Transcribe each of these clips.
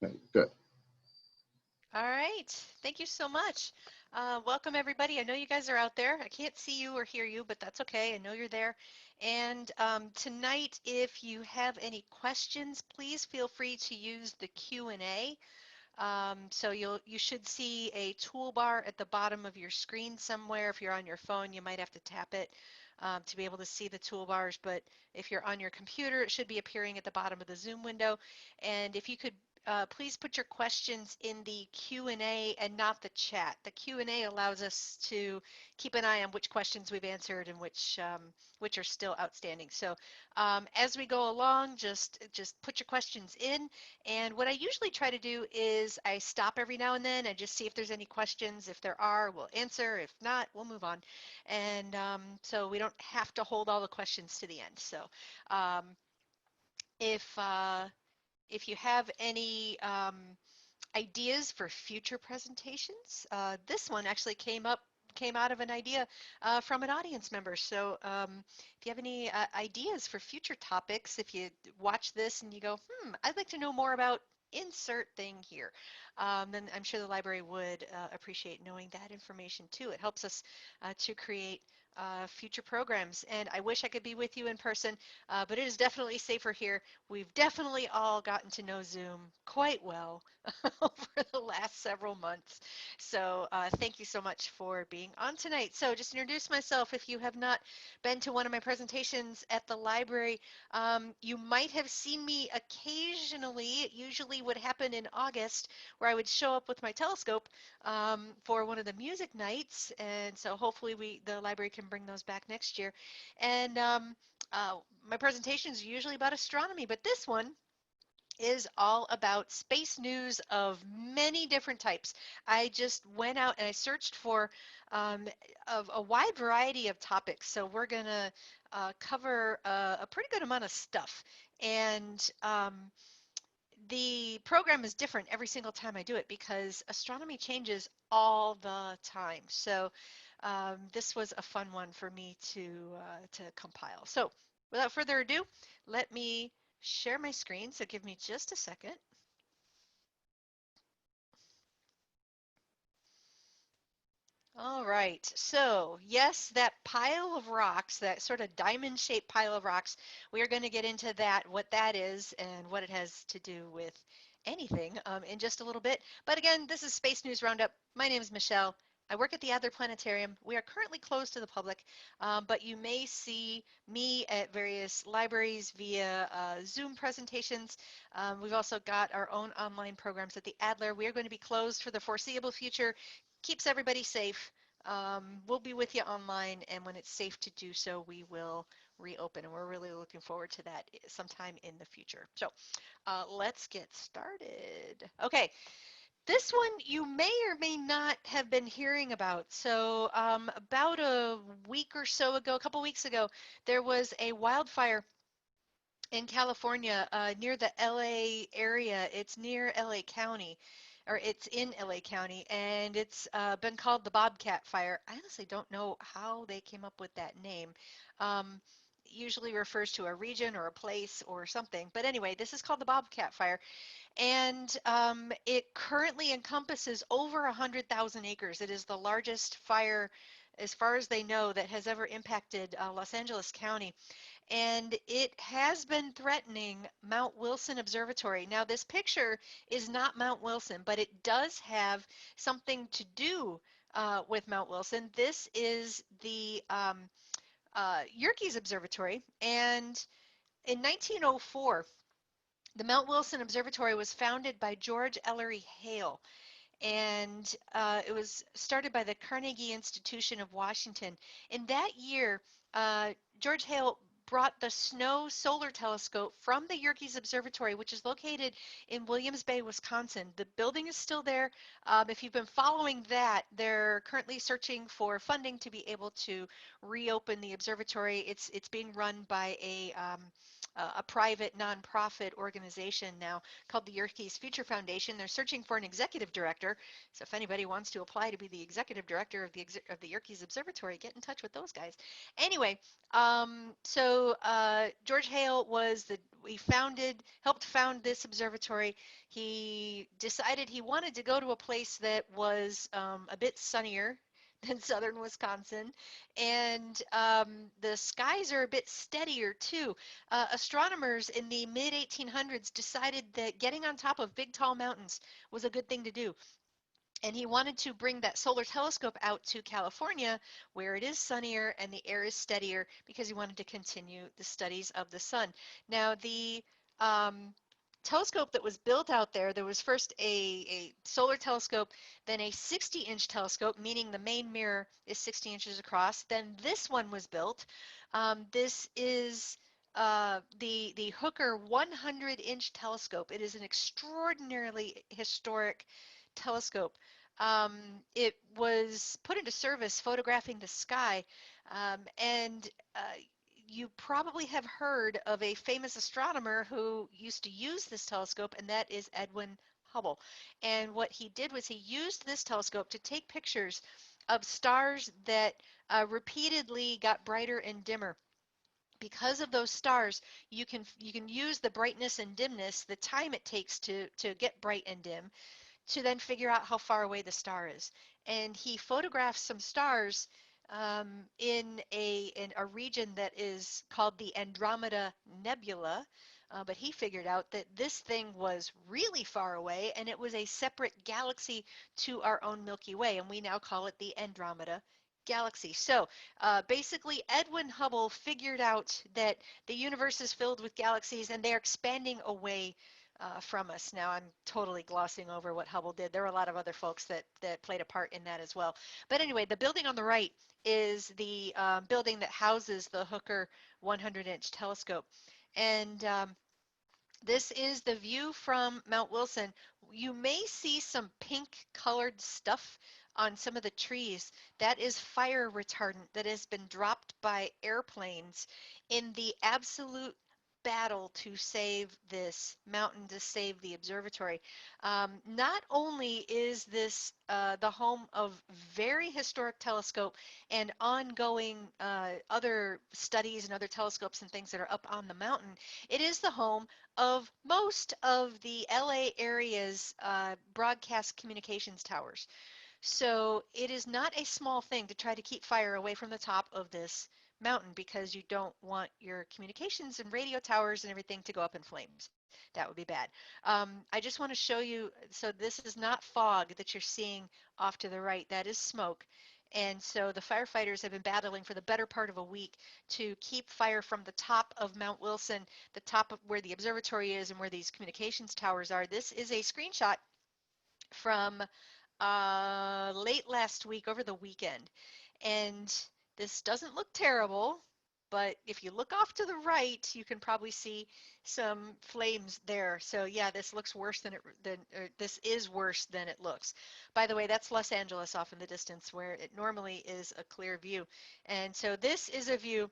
Okay, good. All right. Thank you so much. Welcome, everybody. I know you guys are out there. I can't see you or hear you, but that's okay. I know you're there. And tonight, if you have any questions, please feel free to use the Q&A. So you should see a toolbar at the bottom of your screen somewhere. If you're on your phone, you might have to tap it to be able to see the toolbars. But if you're on your computer, it should be appearing at the bottom of the Zoom window. And if you could please put your questions in the Q&A and not the chat. The Q&A allows us to keep an eye on which questions we've answered and which are still outstanding. So as we go along, just put your questions in. And what I usually try to do is I stop every now and then and just see if there's any questions. If there are, we'll answer. If not, we'll move on. And so we don't have to hold all the questions to the end. So um, if uh, if you have any ideas for future presentations, this one actually came out of an idea from an audience member. So if you have any ideas for future topics, if you watch this and you go, I'd like to know more about insert thing here, then I'm sure the library would appreciate knowing that information too. It helps us to create future programs. And I wish I could be with you in person, but it is definitely safer here. We've definitely all gotten to know Zoom quite well over the last several months. So thank you so much for being on tonight. So just introduce myself. If you have not been to one of my presentations at the library, you might have seen me occasionally. It usually would happen in August where I would show up with my telescope for one of the music nights. And so hopefully the library can bring those back next year. And uh, my presentations are usually about astronomy, but this one is all about space news of many different types. I just went out and I searched for um, a wide variety of topics. So we're going to cover a pretty good amount of stuff. And the program is different every single time I do it because astronomy changes all the time. So this was a fun one for me to compile. So without further ado, let me share my screen. So give me just a second. All right. So yes, that pile of rocks, that sort of diamond-shaped pile of rocks, we are going to get into that, what that is, and what it has to do with anything in just a little bit. But again, this is Space News Roundup. My name is Michelle. I work at the Adler Planetarium. We are currently closed to the public, but you may see me at various libraries via Zoom presentations. We've also got our own online programs at the Adler. We are going to be closed for the foreseeable future. Keeps everybody safe. We'll be with you online, and when it's safe to do so, we will reopen, and we're really looking forward to that sometime in the future. So let's get started. Okay, this one you may or may not have been hearing about. So about a week or so ago, a couple weeks ago, there was a wildfire in California near the LA area. It's near LA County, or it's in LA County, and it's been called the Bobcat Fire. I honestly don't know how they came up with that name. Um, Usually refers to a region or a place or something. But anyway, this is called the Bobcat Fire, and it currently encompasses over 100,000 acres. It is the largest fire, as far as they know, that has ever impacted Los Angeles County, and it has been threatening Mount Wilson Observatory. Now, this picture is not Mount Wilson, but it does have something to do with Mount Wilson. This is the Yerkes Observatory, and in 1904, the Mount Wilson Observatory was founded by George Ellery Hale, and it was started by the Carnegie Institution of Washington. In that year, George Hale brought the SNO Solar Telescope from the Yerkes Observatory, which is located in Williams Bay, Wisconsin. The building is still there. If you've been following that, they're currently searching for funding to be able to reopen the observatory. It's being run by a private nonprofit organization now called the Yerkes Future Foundation. They're searching for an executive director. So if anybody wants to apply to be the executive director of the Yerkes Observatory, get in touch with those guys. Anyway, George Hale helped found this observatory. He decided he wanted to go to a place that was a bit sunnier than southern Wisconsin, and the skies are a bit steadier too. Astronomers in the mid 1800s decided that getting on top of big tall mountains was a good thing to do. And he wanted to bring that solar telescope out to California where it is sunnier and the air is steadier because he wanted to continue the studies of the sun. Now, the um, telescope that was built out there, there was first a solar telescope, then a 60-inch telescope, meaning the main mirror is 60 inches across. Then this one was built. This is the Hooker 100-inch telescope. It is an extraordinarily historic telescope. It was put into service photographing the sky, and you probably have heard of a famous astronomer who used to use this telescope, and that is Edwin Hubble. And what he did was he used this telescope to take pictures of stars that repeatedly got brighter and dimmer. Because of those stars, you can use the brightness and dimness, the time it takes to get bright and dim, to then figure out how far away the star is. And he photographed some stars in a region that is called the Andromeda Nebula. But he figured out that this thing was really far away and it was a separate galaxy to our own Milky Way, and we now call it the Andromeda Galaxy. So basically, Edwin Hubble figured out that the universe is filled with galaxies and they're expanding away from us. Now I'm totally glossing over what Hubble did. There were a lot of other folks that played a part in that as well. But anyway, the building on the right is the building that houses the Hooker 100-inch telescope. And this is the view from Mount Wilson. You may see some pink colored stuff on some of the trees. That is fire retardant that has been dropped by airplanes in the absolute battle to save this mountain, to save the observatory. Not only is this the home of very historic telescope and ongoing other studies and other telescopes and things that are up on the mountain, it is the home of most of the LA area's broadcast communications towers. So it is not a small thing to try to keep fire away from the top of this mountain because you don't want your communications and radio towers and everything to go up in flames. That would be bad. I just want to show you, so this is not fog that you're seeing off to the right, that is smoke. And so the firefighters have been battling for the better part of a week to keep fire from the top of Mount Wilson, the top of where the observatory is and where these communications towers are. This is a screenshot from late last week over the weekend. And this doesn't look terrible, but if you look off to the right, you can probably see some flames there. So yeah, this looks worse this is worse than it looks. By the way, that's Los Angeles off in the distance where it normally is a clear view. And so this is a view.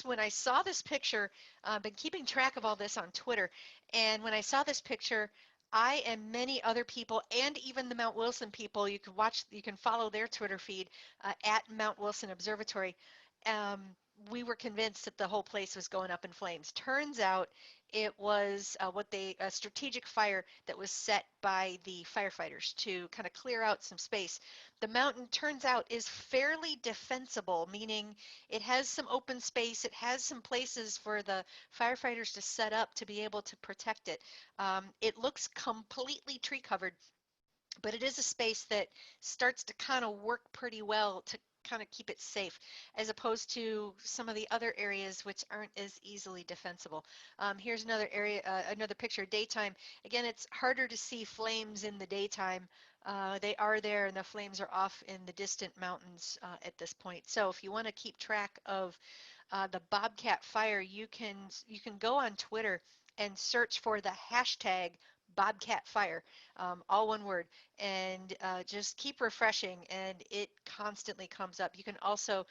When I saw this picture, I've been keeping track of all this on Twitter, and when I saw this picture, I and many other people, and even the Mount Wilson people, you can follow their Twitter feed at Mount Wilson Observatory. Um, we were convinced that the whole place was going up in flames. Turns out it was a strategic fire that was set by the firefighters to kind of clear out some space. The mountain, turns out, is fairly defensible, meaning it has some open space. It has some places for the firefighters to set up to be able to protect it. It looks completely tree covered, but it is a space that starts to kind of work pretty well to kind of keep it safe, as opposed to some of the other areas which aren't as easily defensible. Here's another area, another picture, daytime. Again, it's harder to see flames in the daytime. They are there, and the flames are off in the distant mountains at this point. So if you want to keep track of the Bobcat fire, you can go on Twitter and search for the hashtag Bobcat Fire, all one word, and just keep refreshing, and it constantly comes up. You can also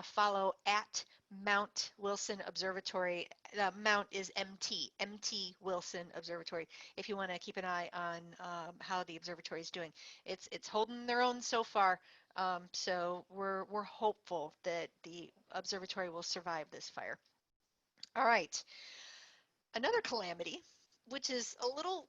follow at Mount Wilson Observatory. Mount is MT Wilson Observatory. If you want to keep an eye on how the observatory is doing, it's holding their own so far. So we're hopeful that the observatory will survive this fire. All right, another calamity, which is a little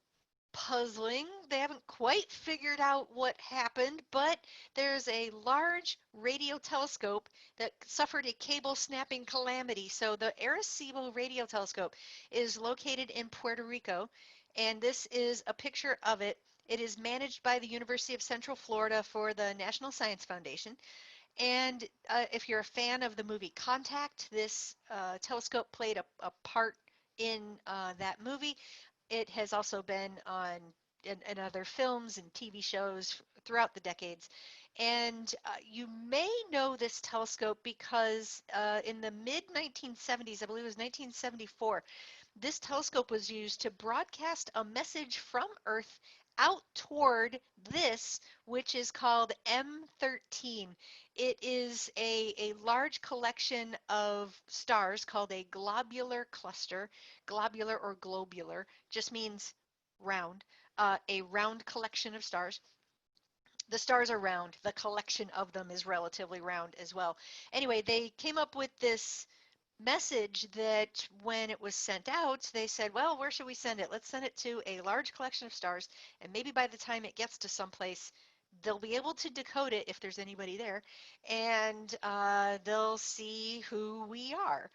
puzzling. They haven't quite figured out what happened, but there's a large radio telescope that suffered a cable snapping calamity. So the Arecibo radio telescope is located in Puerto Rico, and this is a picture of it. It is managed by the University of Central Florida for the National Science Foundation. And if you're a fan of the movie Contact, this telescope played a part in that movie. It has also been on in other films and TV shows throughout the decades. And you may know this telescope because in the mid 1970s, I believe it was 1974, this telescope was used to broadcast a message from Earth out toward this, which is called M13. It is a large collection of stars called a globular cluster. Globular or globular just means round, a round collection of stars. The stars are round. The collection of them is relatively round as well. Anyway, they came up with this message that when it was sent out, they said, well, where should we send it? Let's send it to a large collection of stars, and maybe by the time it gets to someplace, they'll be able to decode it if there's anybody there, and they'll see who we are.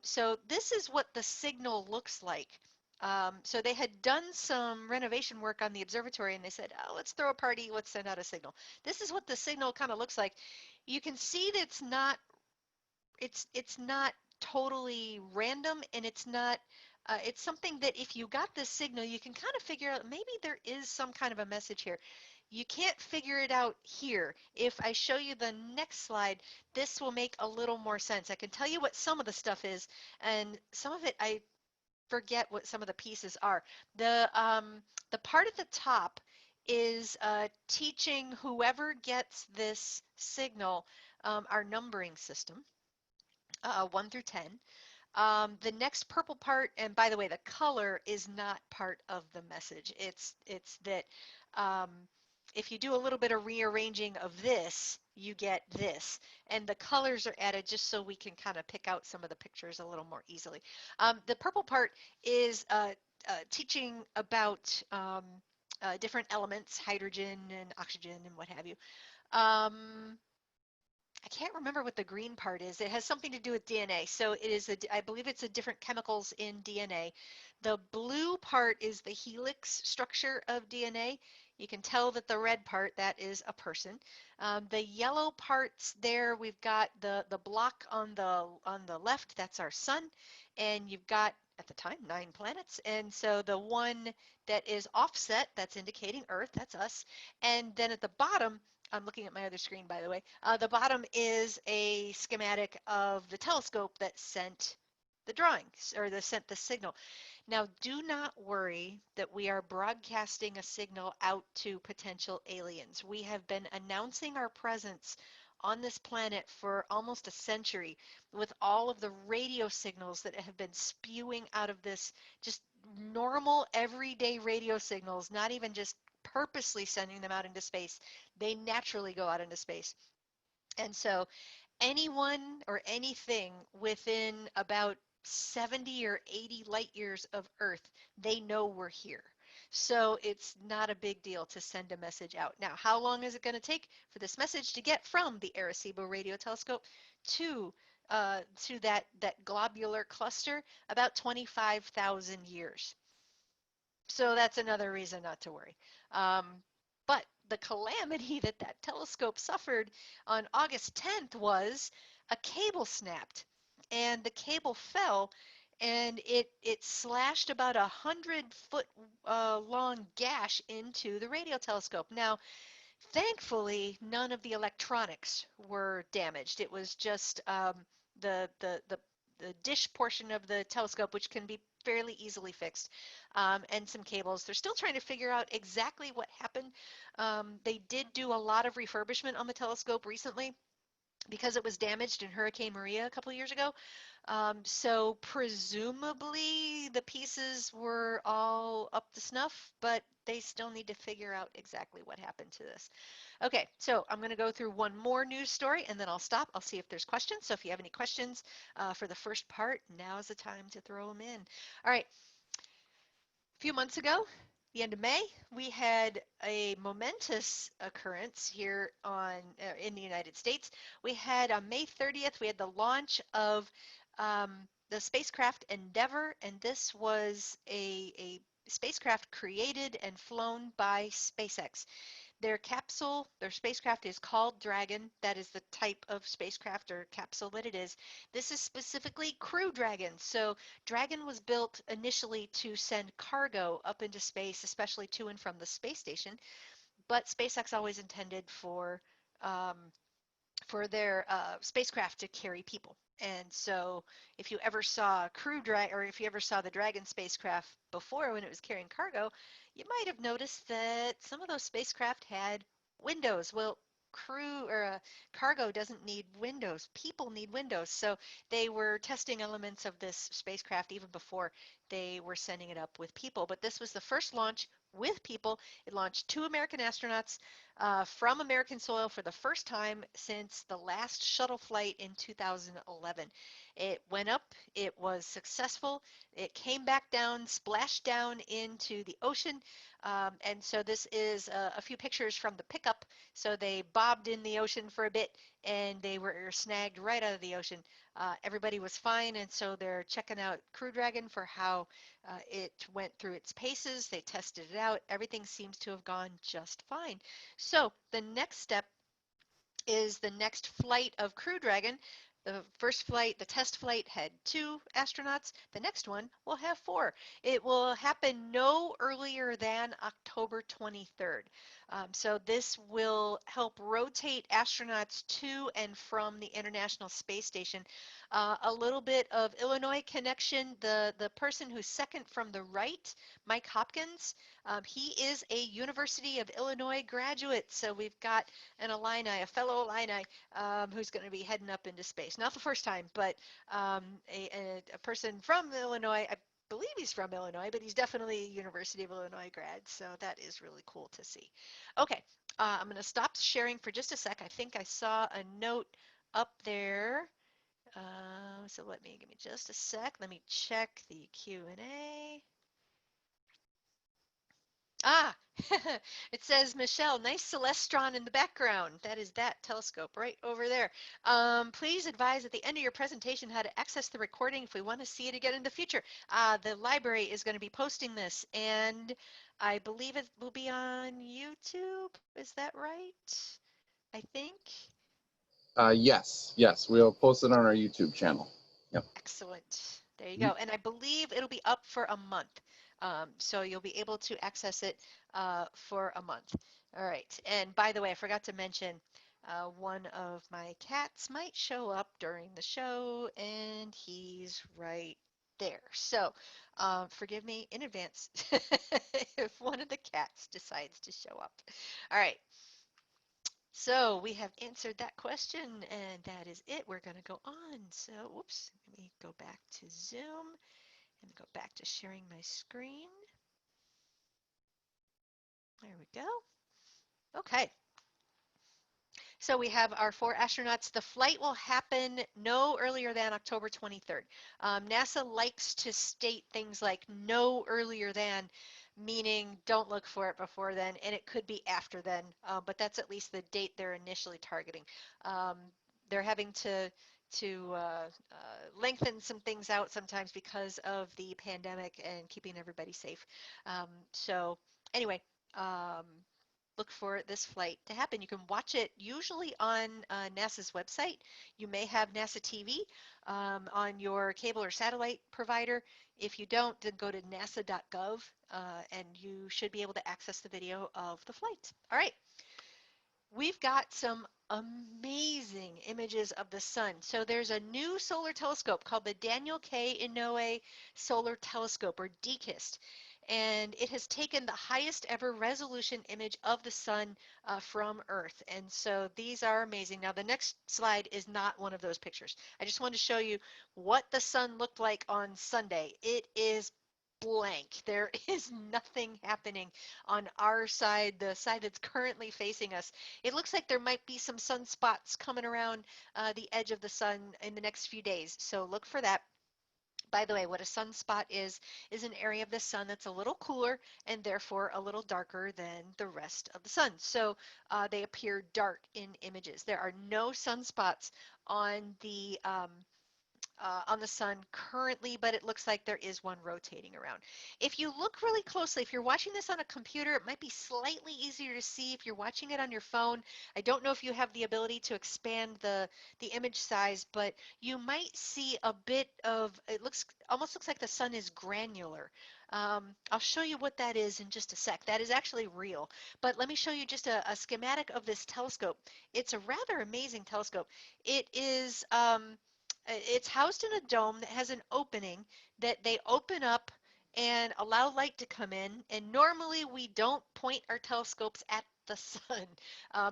So this is what the signal looks like. So they had done some renovation work on the observatory, and they said, oh, let's throw a party, let's send out a signal. This is what the signal kind of looks like. You can see that it's not totally random, and it's not it's something that if you got this signal, you can kind of figure out maybe there is some kind of a message here. You can't figure it out here. If I show you the next slide, this will make a little more sense. I can tell you what some of the stuff is, and some of it I forget what some of the pieces are. The part at the top is teaching whoever gets this signal our numbering system, 1 through 10. The next purple part, and by the way, the color is not part of the message. It's that um, if you do a little bit of rearranging of this, you get this. And the colors are added just so we can kind of pick out some of the pictures a little more easily. The purple part is teaching about different elements, hydrogen and oxygen and what have you. Um, I can't remember what the green part is. It has something to do with DNA. So it is, I believe it's a different chemicals in DNA. The blue part is the helix structure of DNA. You can tell that the red part, that is a person. The yellow parts there, we've got the block on the left, that's our sun. And you've got, at the time, 9 planets. And so the one that is offset, that's indicating Earth, that's us. And then at the bottom, I'm looking at my other screen, by the way. The bottom is a schematic of the telescope that sent the drawings, or that sent the signal. Now, do not worry that we are broadcasting a signal out to potential aliens. We have been announcing our presence on this planet for almost a century with all of the radio signals that have been spewing out of this, just normal everyday radio signals, not even just purposely sending them out into space. They naturally go out into space. And so anyone or anything within about 70 or 80 light years of Earth, they know we're here. So it's not a big deal to send a message out. Now, how long is it going to take for this message to get from the Arecibo radio telescope to that globular cluster? About 25,000 years. So that's another reason not to worry. But the calamity that that telescope suffered on August 10th was a cable snapped, and the cable fell, and it slashed about 100-foot long gash into the radio telescope. Now, thankfully, none of the electronics were damaged. It was just the dish portion of the telescope, which can be fairly easily fixed, and some cables. They're still trying to figure out exactly what happened. They did do a lot of refurbishment on the telescope recently because it was damaged in Hurricane Maria a couple years ago. So presumably the pieces were all up to snuff, but they still need to figure out exactly what happened to this. Okay, so I'm going to go through one more news story and then I'll stop. I'll see if there's questions. So if you have any questions for the first part, now's the time to throw them in. All right, a few months ago, the end of May, we had a momentous occurrence here in the United States. We had on May 30th, we had the launch of the spacecraft Endeavour, and this was a spacecraft created and flown by SpaceX. Their spacecraft is called Dragon. That is the type of spacecraft or capsule that it is. This is specifically Crew Dragon. So Dragon was built initially to send cargo up into space, especially to and from the space station. But SpaceX always intended um, for their spacecraft to carry people. And so if you ever saw or if you ever saw the Dragon spacecraft before when it was carrying cargo, you might have noticed that some of those spacecraft had windows. Well, cargo doesn't need windows. People need windows. So they were testing elements of this spacecraft even before they were sending it up with people. But this was the first launch with people. It launched 2 American astronauts from American soil for the first time since the last shuttle flight in 2011. It went up, it was successful, it came back down, splashed down into the ocean, and so this is a few pictures from the pickup. So they bobbed in the ocean for a bit and they were snagged right out of the ocean. Everybody was fine, and so they're checking out Crew Dragon for how it went through its paces. They tested it out. Everything seems to have gone just fine. So the next step is the next flight of Crew Dragon. The first flight, the test flight, had 2 astronauts. The next one will have 4. It will happen no earlier than October 23rd. So this will help rotate astronauts to and from the International Space Station. A little bit of Illinois connection. The person who's second from the right, Mike Hopkins, he is a University of Illinois graduate. So we've got a fellow Illini, who's going to be heading up into space. Not the first time, but a person from Illinois. I believe he's from Illinois, but he's definitely a University of Illinois grad. So that is really cool to see. Okay, I'm going to stop sharing for just a sec. I think I saw a note up there. So give me just a sec. Let me check the Q&A. Ah, it says, Michelle, nice Celestron in the background. That is that telescope right over there. Please advise at the end of your presentation how to access the recording if we want to see it again in the future. The library is going to be posting this, and I believe it will be on YouTube. Is that right? I think. Yes, we'll post it on our YouTube channel. Yep. Excellent. There you go. And I believe it'll be up for a month. So you'll be able to access it for a month. All right. And by the way, I forgot to mention one of my cats might show up during the show, and he's right there. So forgive me in advance if one of the cats decides to show up. All right. So we have answered that question, and that is it. We're going to go on. So, whoops, let me go back to Zoom and go back to sharing my screen. There we go. Okay. So we have our 4 astronauts. The flight will happen no earlier than October 23rd. NASA likes to state things like no earlier than, meaning don't look for it before then, and it could be after then, but that's at least the date they're initially targeting. Um, they're having to lengthen some things out sometimes because of the pandemic and keeping everybody safe. So anyway, um, look for this flight to happen. You can watch it usually on NASA's website. You may have NASA TV on your cable or satellite provider. If you don't, then go to nasa.gov and you should be able to access the video of the flight. All right. We've got some amazing images of the sun. So there's a new solar telescope called the Daniel K. Inouye Solar Telescope, or DKIST, and it has taken the highest ever resolution image of the sun from Earth. And so these are amazing. Now the next slide is not one of those pictures. I just want to show you what the sun looked like on Sunday. It is blank. There is nothing happening on our side, the side that's currently facing us. It looks like there might be some sunspots coming around the edge of the sun in the next few days. So look for that. By the way, what a sunspot is an area of the sun that's a little cooler and therefore a little darker than the rest of the sun. So they appear dark in images. There are no sunspots on the sun currently, but it looks like there is one rotating around. If you look really closely, if you're watching this on a computer, it might be slightly easier to see if you're watching it on your phone. I don't know if you have the ability to expand the image size, but you might see a bit of, it looks almost looks like the sun is granular. I'll show you what that is in just a sec. That is actually real, but let me show you just a schematic of this telescope. It's a rather amazing telescope. It's housed in a dome that has an opening that they open up and allow light to come in. And normally we don't point our telescopes at the sun.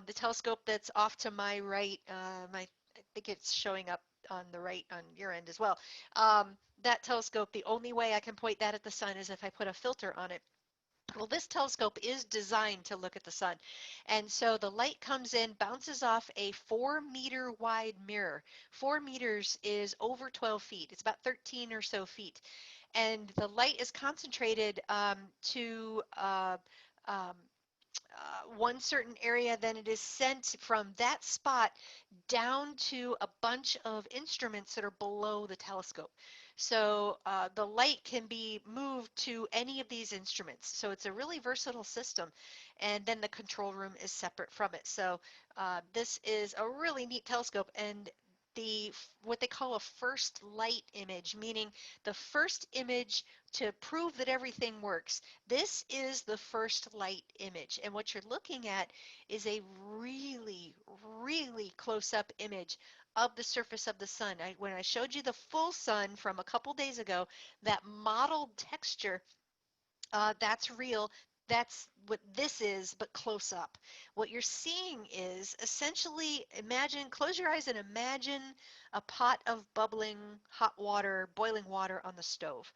The telescope that's off to my right, I think it's showing up on the right on your end as well. That telescope, the only way I can point that at the sun is if I put a filter on it. Well, this telescope is designed to look at the sun. And so the light comes in, bounces off a 4-meter wide mirror. 4 meters is over 12 feet. It's about 13 or so feet. And the light is concentrated to um, one certain area, then it is sent from that spot down to a bunch of instruments that are below the telescope. So the light can be moved to any of these instruments. So it's a really versatile system. And then the control room is separate from it. So this is a really neat telescope. And what they call a first light image, meaning the first image to prove that everything works. This is the first light image, and what you're looking at is a really, really close-up image of the surface of the sun. When I showed you the full sun from a couple days ago, that mottled texture, that's real. That's what this is, but close up. What you're seeing is essentially, close your eyes and imagine a pot of bubbling hot water, boiling water on the stove.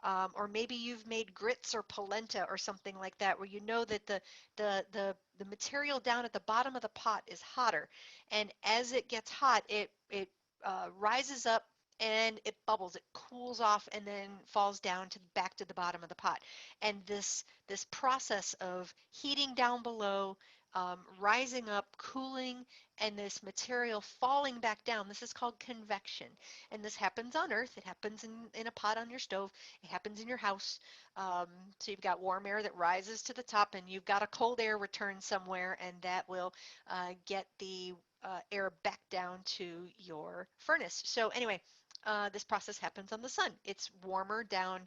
Or maybe you've made grits or polenta or something like that, where you know that the material down at the bottom of the pot is hotter, and as it gets hot, it rises up and it bubbles, it cools off, and then falls down to back to the bottom of the pot. And this process of heating down below, rising up, cooling, and this material falling back down, this is called convection. And this happens on Earth. It happens in a pot on your stove. It happens in your house. So you've got warm air that rises to the top, and you've got a cold air return somewhere, and that will get the air back down to your furnace. So anyway, this process happens on the sun. It's warmer down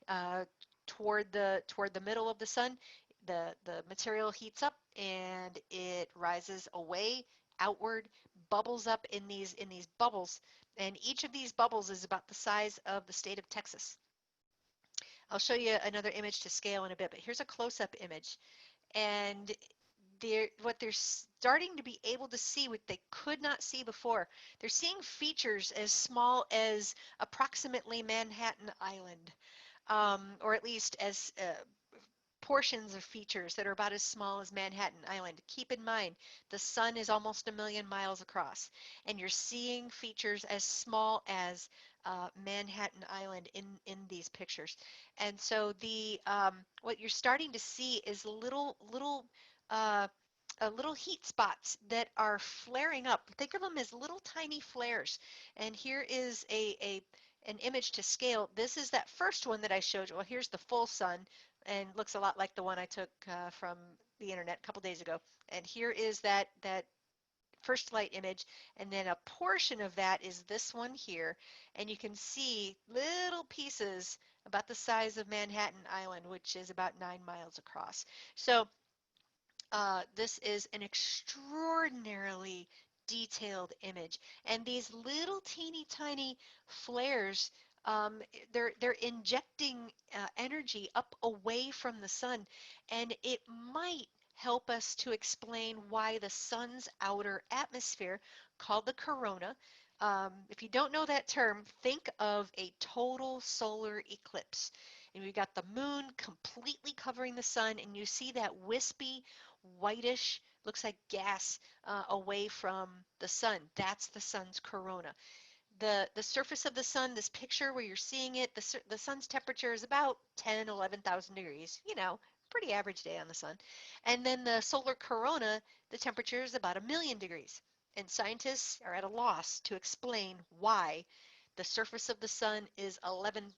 uh, toward the middle of the sun. The material heats up and it rises away, outward, bubbles up in these bubbles, and each of these bubbles is about the size of the state of Texas. I'll show you another image to scale in a bit, but here's a close-up image. And what they're starting to be able to see, what they could not see before, they're seeing features as small as approximately Manhattan Island, or at least as portions of features that are about as small as Manhattan Island. Keep in mind, the sun is almost 1 million miles across, and you're seeing features as small as Manhattan Island in these pictures. And so what you're starting to see is uh, little heat spots that are flaring up. Think of them as little tiny flares. And here is an image to scale. This is that first one that I showed you. Well, here's the full sun, and looks a lot like the one I took from the internet a couple days ago. And here is that first light image, and then a portion of that is this one here, and you can see little pieces about the size of Manhattan Island, which is about 9 miles across. So This is an extraordinarily detailed image, and these little teeny tiny flares, they're injecting energy up away from the sun, and it might help us to explain why the sun's outer atmosphere, called the corona. If you don't know that term, think of a total solar eclipse. And we've got the moon completely covering the sun, and you see that wispy whitish, looks like gas away from the sun. That's the sun's corona. The surface of the sun, this picture where you're seeing it, the sun's temperature is about 10, 11,000 degrees, pretty average day on the sun. And then the solar corona, the temperature is about 1,000,000 degrees. And scientists are at a loss to explain why the surface of the sun is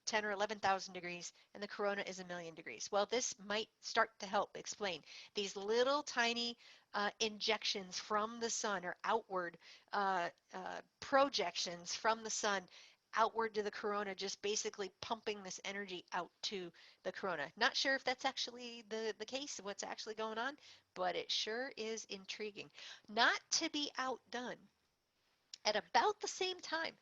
10 or 11,000 degrees and the corona is 1,000,000 degrees. Well, this might start to help explain these little tiny injections from the sun, or outward projections from the sun outward to the corona, just basically pumping this energy out to the corona. Not sure if that's actually the case, what's actually going on, but it sure is intriguing. Not to be outdone, at about the same time,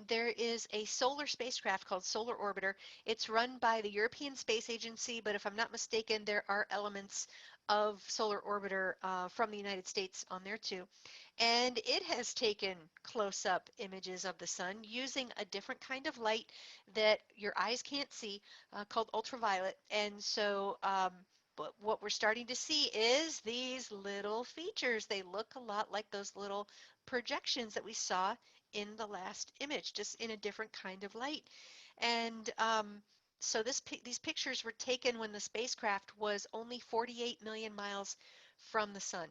there is a solar spacecraft called Solar Orbiter. It's run by the European Space Agency, but if I'm not mistaken, there are elements of Solar Orbiter from the United States on there too. And it has taken close-up images of the sun using a different kind of light that your eyes can't see, called ultraviolet. And so but what we're starting to see is these little features. They look a lot like those little projections that we saw in the last image, just in a different kind of light. And so these pictures were taken when the spacecraft was only 48 million miles from the sun.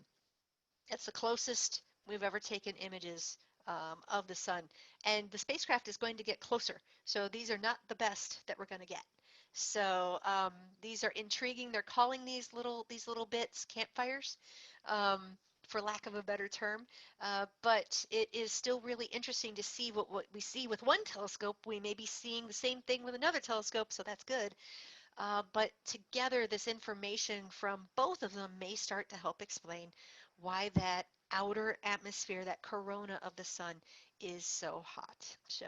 That's the closest we've ever taken images of the sun. And the spacecraft is going to get closer. So these are not the best that we're going to get. So these are intriguing. They're calling these little bits campfires, um, for lack of a better term. But it is still really interesting to see what we see with one telescope. We may be seeing the same thing with another telescope, so that's good. But together, this information from both of them may start to help explain why that outer atmosphere, that corona of the sun, is so hot. So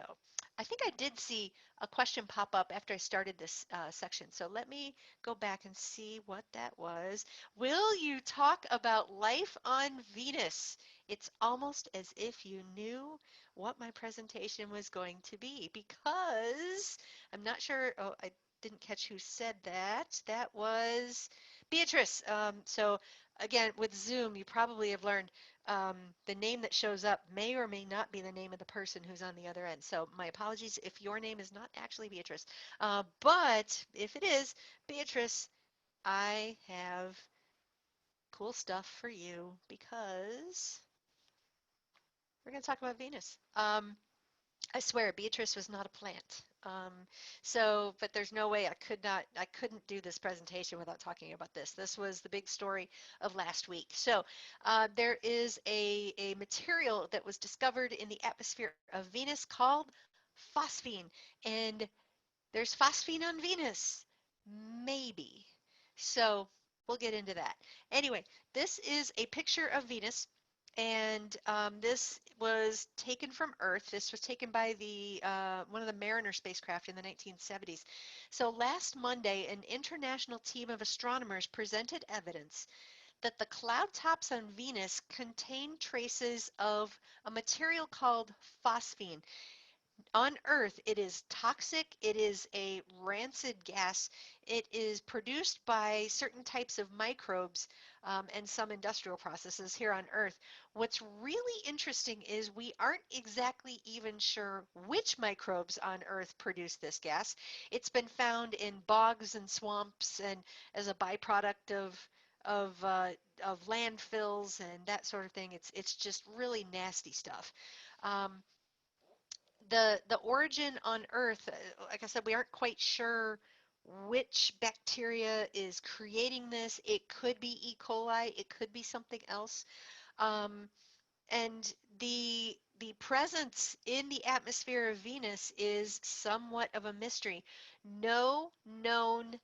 I think I did see a question pop up after I started this section. So let me go back and see what that was. Will you talk about life on Venus? It's almost as if you knew what my presentation was going to be, because I'm not sure. Oh, I didn't catch who said that. That was Beatrice. So again, with Zoom, you probably have learned um, the name that shows up may or may not be the name of the person who's on the other end. So my apologies if your name is not actually Beatrice. But if it is Beatrice, I have cool stuff for you, because we're going to talk about Venus. I swear, Beatrice was not a plant. But there's no way I couldn't do this presentation without talking about this. This was the big story of last week. So there is a material that was discovered in the atmosphere of Venus called phosphine. And there's phosphine on Venus. Maybe. So we'll get into that. Anyway, this is a picture of Venus, and this was taken from Earth. This was taken by the one of the Mariner spacecraft in the 1970s. So last Monday, an international team of astronomers presented evidence that the cloud tops on Venus contain traces of a material called phosphine. On Earth, it is toxic. It is a rancid gas. It is produced by certain types of microbes and some industrial processes here on Earth. What's really interesting is we aren't exactly even sure which microbes on Earth produce this gas. It's been found in bogs and swamps, and as a byproduct of landfills and that sort of thing. It's just really nasty stuff. Um, the origin on Earth, like I said, we aren't quite sure which bacteria is creating this. It could be E. coli, it could be something else. Um, and the presence in the atmosphere of Venus is somewhat of a mystery. No known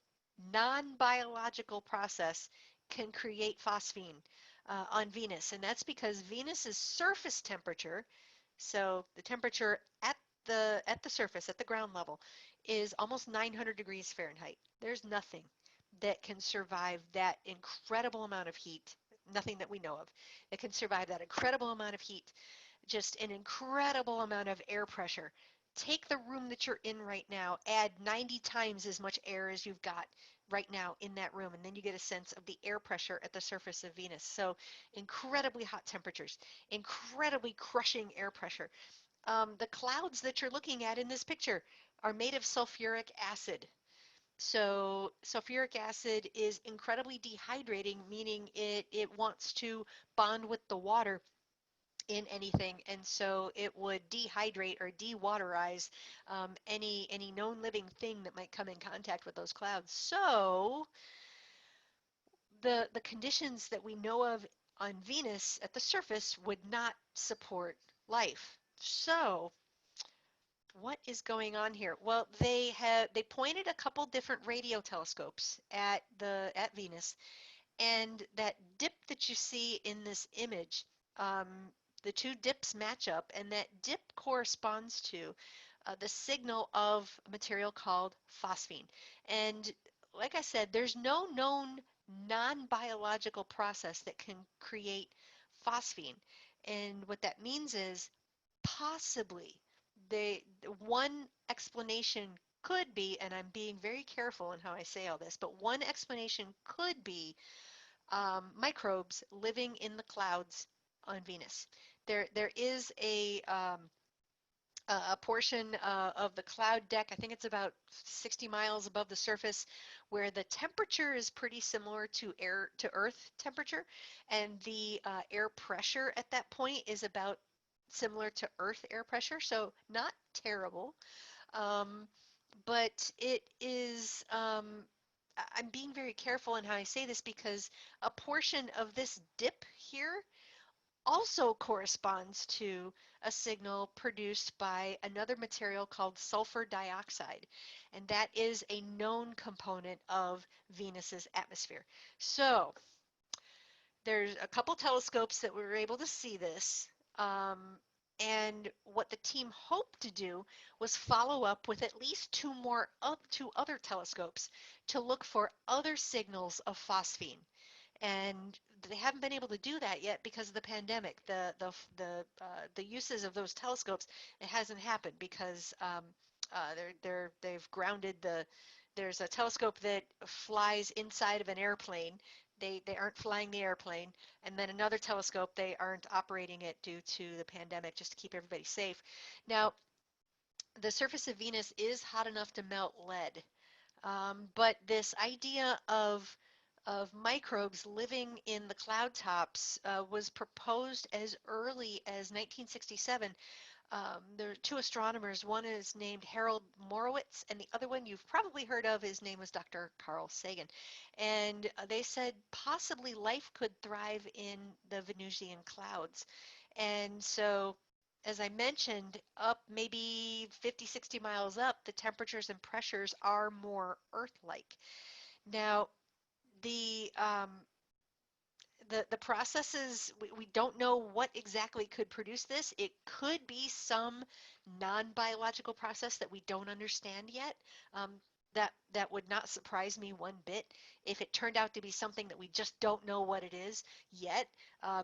non-biological process can create phosphine on Venus, and that's because Venus's surface temperature, so the temperature at the surface, at the ground level, is almost 900 degrees Fahrenheit. There's nothing that can survive that incredible amount of heat, nothing that we know of, that can survive that incredible amount of heat, just an incredible amount of air pressure. Take the room that you're in right now, add 90 times as much air as you've got right now in that room, and then you get a sense of the air pressure at the surface of Venus. So incredibly hot temperatures, incredibly crushing air pressure. The clouds that you're looking at in this picture are made of sulfuric acid. So sulfuric acid is incredibly dehydrating, meaning it wants to bond with the water in anything, and so it would dehydrate or dewaterize any known living thing that might come in contact with those clouds. So the conditions that we know of on Venus at the surface would not support life. So what is going on here? Well, they pointed a couple different radio telescopes at Venus, and that dip that you see in this image, um, the two dips match up, and that dip corresponds to the signal of a material called phosphine. And like I said, there's no known non-biological process that can create phosphine. And what that means is possibly one explanation could be, and I'm being very careful in how I say all this, but one explanation could be microbes living in the clouds on Venus. There is a portion of the cloud deck, I think it's about 60 miles above the surface, where the temperature is pretty similar to Earth temperature, and the air pressure at that point is about similar to Earth air pressure, so not terrible. Um, but it is, I'm being very careful in how I say this because a portion of this dip here also corresponds to a signal produced by another material called sulfur dioxide, and that is a known component of Venus's atmosphere. So there's a couple telescopes that were able to see this. And what the team hoped to do was follow up with at least two other telescopes to look for other signals of phosphine. And they haven't been able to do that yet because of the pandemic. The uses of those telescopes, it hasn't happened because they've grounded the. There's a telescope that flies inside of an airplane. They aren't flying the airplane, and then another telescope they aren't operating it due to the pandemic, just to keep everybody safe. Now, the surface of Venus is hot enough to melt lead, but this idea of microbes living in the cloud tops was proposed as early as 1967. There are two astronomers. One is named Harold Morowitz, and the other one you've probably heard of. His name was Dr. Carl Sagan. And they said possibly life could thrive in the Venusian clouds. And so, as I mentioned, up maybe 50, 60 miles up, the temperatures and pressures are more Earth-like. Now, the the processes, we don't know what exactly could produce this. It could be some non-biological process that we don't understand yet. Um, that would not surprise me one bit if it turned out to be something that we just don't know what it is yet,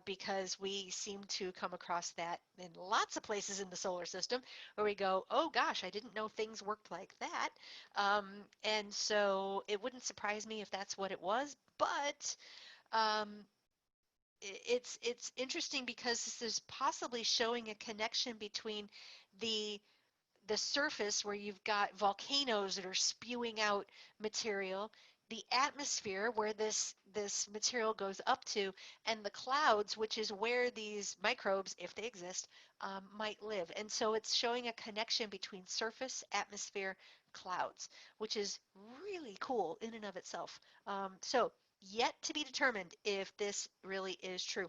because we seem to come across that in lots of places in the solar system where we go, oh gosh, I didn't know things worked like that. And so it wouldn't surprise me if that's what it was, but um, it's interesting because this is possibly showing a connection between the the surface where you've got volcanoes that are spewing out material, the atmosphere where this material goes up to, and the clouds, which is where these microbes, if they exist, might live. And so it's showing a connection between surface, atmosphere, clouds, which is really cool in and of itself. So yet to be determined if this really is true.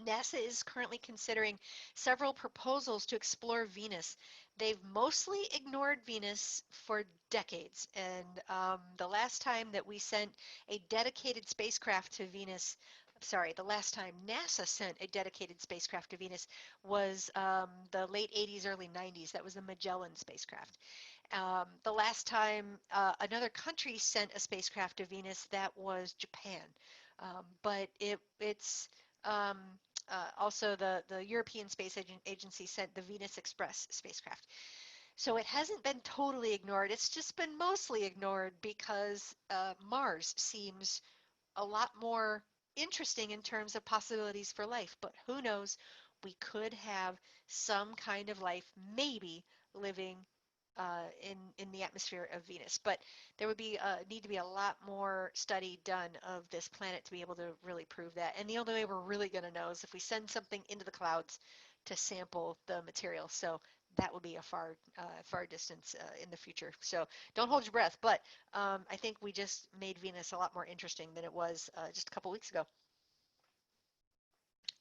NASA is currently considering several proposals to explore Venus. They've mostly ignored Venus for decades, and the last time that we sent a dedicated spacecraft to Venus, sorry, the last time NASA sent a dedicated spacecraft to Venus was the late 80s, early 90s. That was the Magellan spacecraft. The last time another country sent a spacecraft to Venus, that was Japan. But it's um, also the European Space Agency sent the Venus Express spacecraft. So it hasn't been totally ignored. It's just been mostly ignored because Mars seems a lot more interesting in terms of possibilities for life. But who knows? We could have some kind of life, maybe living in the atmosphere of Venus. But there would be need to be a lot more study done of this planet to be able to really prove that. And the only way we're really going to know is if we send something into the clouds to sample the material. So that will be a far distance in the future. So don't hold your breath. But I think we just made Venus a lot more interesting than it was just a couple weeks ago.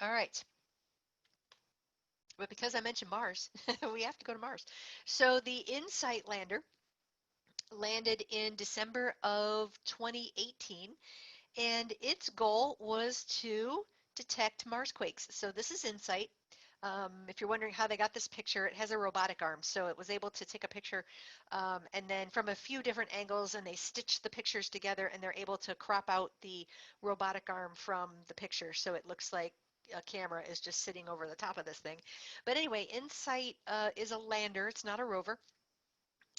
All right. But because I mentioned Mars, we have to go to Mars. So the InSight lander landed in December of 2018, and its goal was to detect Marsquakes. So this is InSight. If you're wondering how they got this picture, it has a robotic arm, so it was able to take a picture and then from a few different angles, and they stitched the pictures together, and they're able to crop out the robotic arm from the picture, so it looks like a camera is just sitting over the top of this thing. But anyway, InSight is a lander. It's not a rover,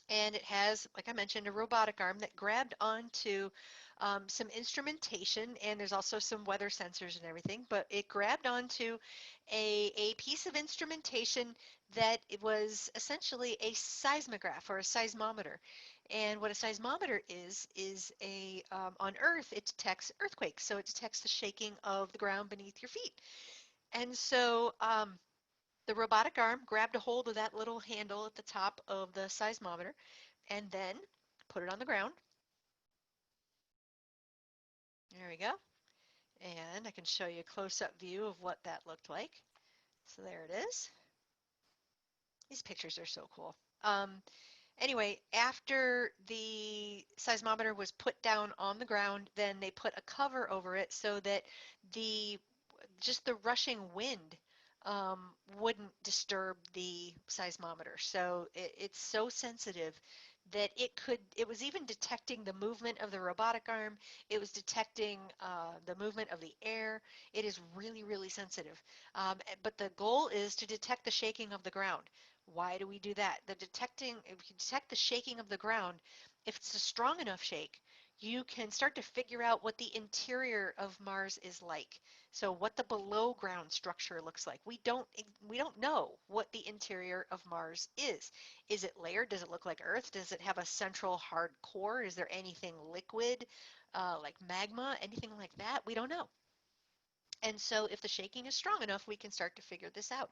and it has, like I mentioned, a robotic arm that grabbed onto some instrumentation, and there's also some weather sensors and everything, but it grabbed onto a piece of instrumentation that it was essentially a seismograph or a seismometer. And what a seismometer is on Earth, it detects earthquakes, so it detects the shaking of the ground beneath your feet. And so the robotic arm grabbed a hold of that little handle at the top of the seismometer and then put it on the ground. There we go. And I can show you a close-up view of what that looked like. So there it is. These pictures are so cool. Anyway, after the seismometer was put down on the ground, then they put a cover over it so that the just the rushing wind wouldn't disturb the seismometer. So it's so sensitive that it was even detecting the movement of the robotic arm. It was detecting the movement of the air. It is really, really sensitive. But the goal is to detect the shaking of the ground. Why do we do that? If you detect the shaking of the ground, if it's a strong enough shake, you can start to figure out what the interior of Mars is like. So what the below ground structure looks like. We don't know what the interior of Mars is. Is it layered? Does it look like Earth? Does it have a central hard core? Is there anything liquid like magma? Anything like that? We don't know. And so if the shaking is strong enough, we can start to figure this out.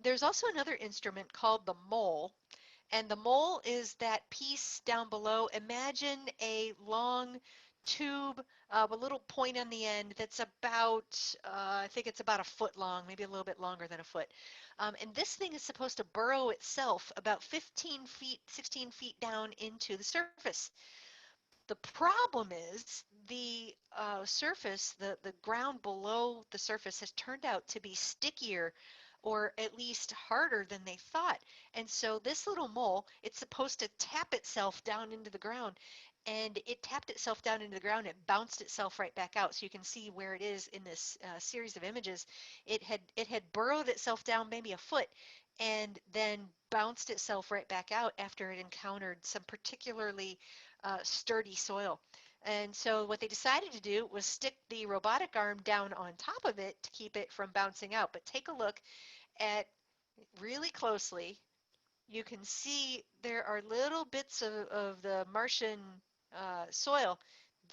There's also another instrument called the mole, and the mole is that piece down below. Imagine a long tube, a little point on the end that's about, I think it's about a foot long, maybe a little bit longer than a foot. And this thing is supposed to burrow itself about 15 feet, 16 feet down into the surface. The problem is the surface, the ground below the surface has turned out to be stickier or at least harder than they thought. And so this little mole, it's supposed to tap itself down into the ground. And it tapped itself down into the ground. It bounced itself right back out. So you can see where it is in this series of images. It had burrowed itself down maybe a foot and then bounced itself right back out after it encountered some particularly sturdy soil. And so what they decided to do was stick the robotic arm down on top of it to keep it from bouncing out. But take a look at really closely. You can see there are little bits of the Martian soil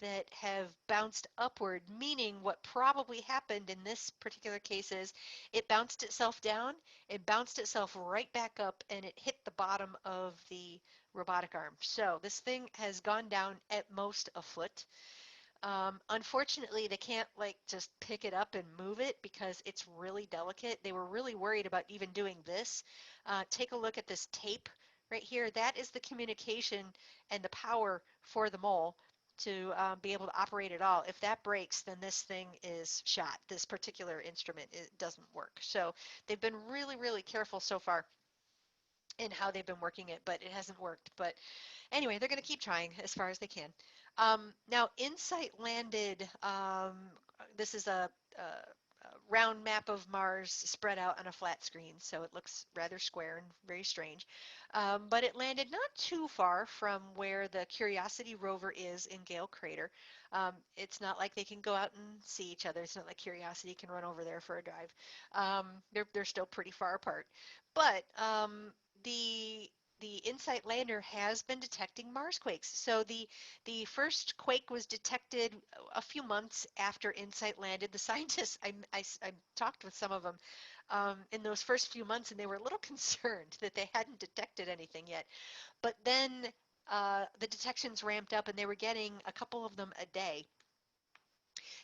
that have bounced upward, meaning what probably happened in this particular case is it bounced itself down, it bounced itself right back up, and it hit the bottom of the robotic arm. So this thing has gone down at most a foot. Unfortunately, they can't like just pick it up and move it because it's really delicate. They were really worried about even doing this. Take a look at this tape right here. That is the communication and the power for the mole to be able to operate it all. If that breaks, then this thing is shot. This particular instrument, it doesn't work. So they've been really, really careful so far in how they've been working it, but it hasn't worked. But anyway, they're going to keep trying as far as they can. Now, Insight landed, this is a round map of Mars spread out on a flat screen, so it looks rather square and very strange. But it landed not too far from where the Curiosity rover is in Gale Crater. It's not like they can go out and see each other. It's not like Curiosity can run over there for a drive. They're still pretty far apart. But the the InSight lander has been detecting Mars quakes. So the first quake was detected a few months after InSight landed. The scientists, I talked with some of them in those first few months, and they were a little concerned that they hadn't detected anything yet. But then the detections ramped up, and they were getting a couple of them a day.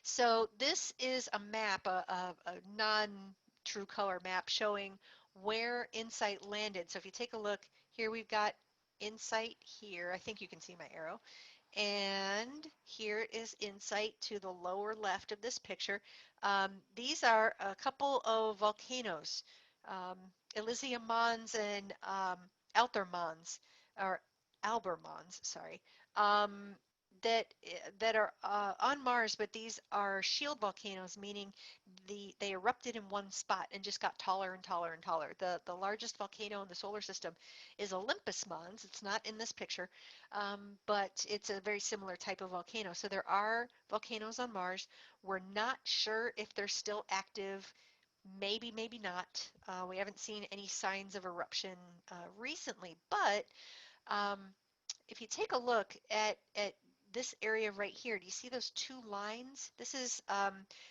So this is a map, a non-true color map showing where InSight landed. So if you take a look, here we've got InSight here. I think you can see my arrow. And here is InSight to the lower left of this picture. These are a couple of volcanoes, um, Elysium Mons and Alter Mons, or Alber Mons, sorry. Um, that are on Mars, but these are shield volcanoes, meaning they erupted in one spot and just got taller and taller and taller. The largest volcano in the solar system is Olympus Mons. It's not in this picture, but it's a very similar type of volcano. So there are volcanoes on Mars. We're not sure if they're still active. Maybe, maybe not. We haven't seen any signs of eruption recently, but um, if you take a look at this area right here, do you see those two lines? This is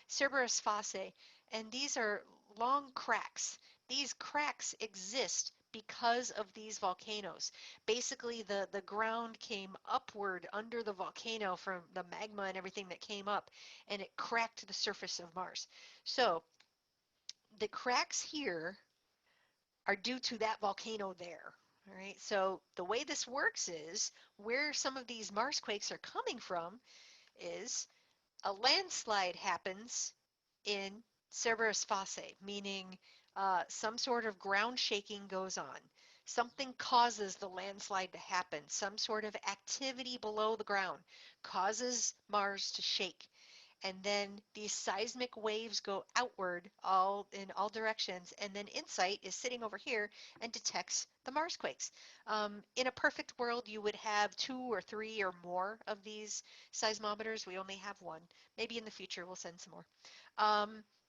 Cerberus fossae, and these are long cracks. These cracks exist because of these volcanoes. Basically, the ground came upward under the volcano from the magma and everything that came up, and it cracked the surface of Mars. So the cracks here are due to that volcano there. All right, so the way this works is where some of these Mars quakes are coming from is a landslide happens in Cerberus fossae, meaning some sort of ground shaking goes on. Something causes the landslide to happen. Some sort of activity below the ground causes Mars to shake, and then these seismic waves go outward in all directions, and then InSight is sitting over here and detects the Mars quakes. In a perfect world, you would have 2 or 3 or more of these seismometers. We only have one. Maybe in the future we'll send some more.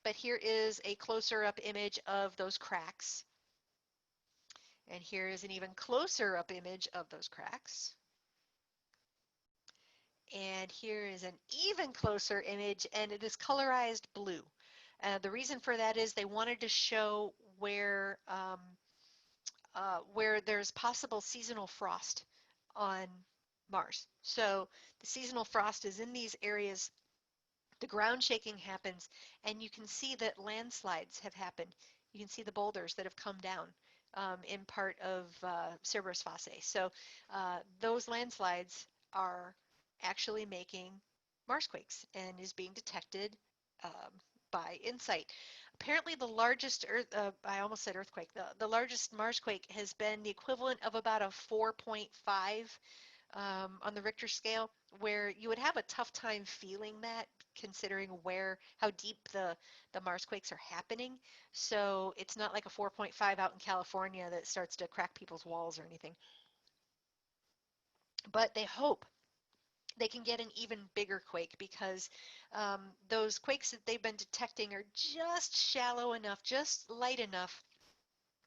But here is a closer up image of those cracks, and here is an even closer up image of those cracks. And here is an even closer image, and it is colorized blue. The reason for that is they wanted to show where there's possible seasonal frost on Mars. So the seasonal frost is in these areas. The ground shaking happens, and you can see that landslides have happened. You can see the boulders that have come down in part of Cerberus fossae. So those landslides are actually making Marsquakes and is being detected um, by InSight. Apparently the largest I almost said earthquake, the largest Marsquake has been the equivalent of about a 4.5 on the Richter scale, where you would have a tough time feeling that, considering how deep the Marsquakes are happening. So it's not like a 4.5 out in California that starts to crack people's walls or anything. But they hope they can get an even bigger quake because those quakes that they've been detecting are just shallow enough, just light enough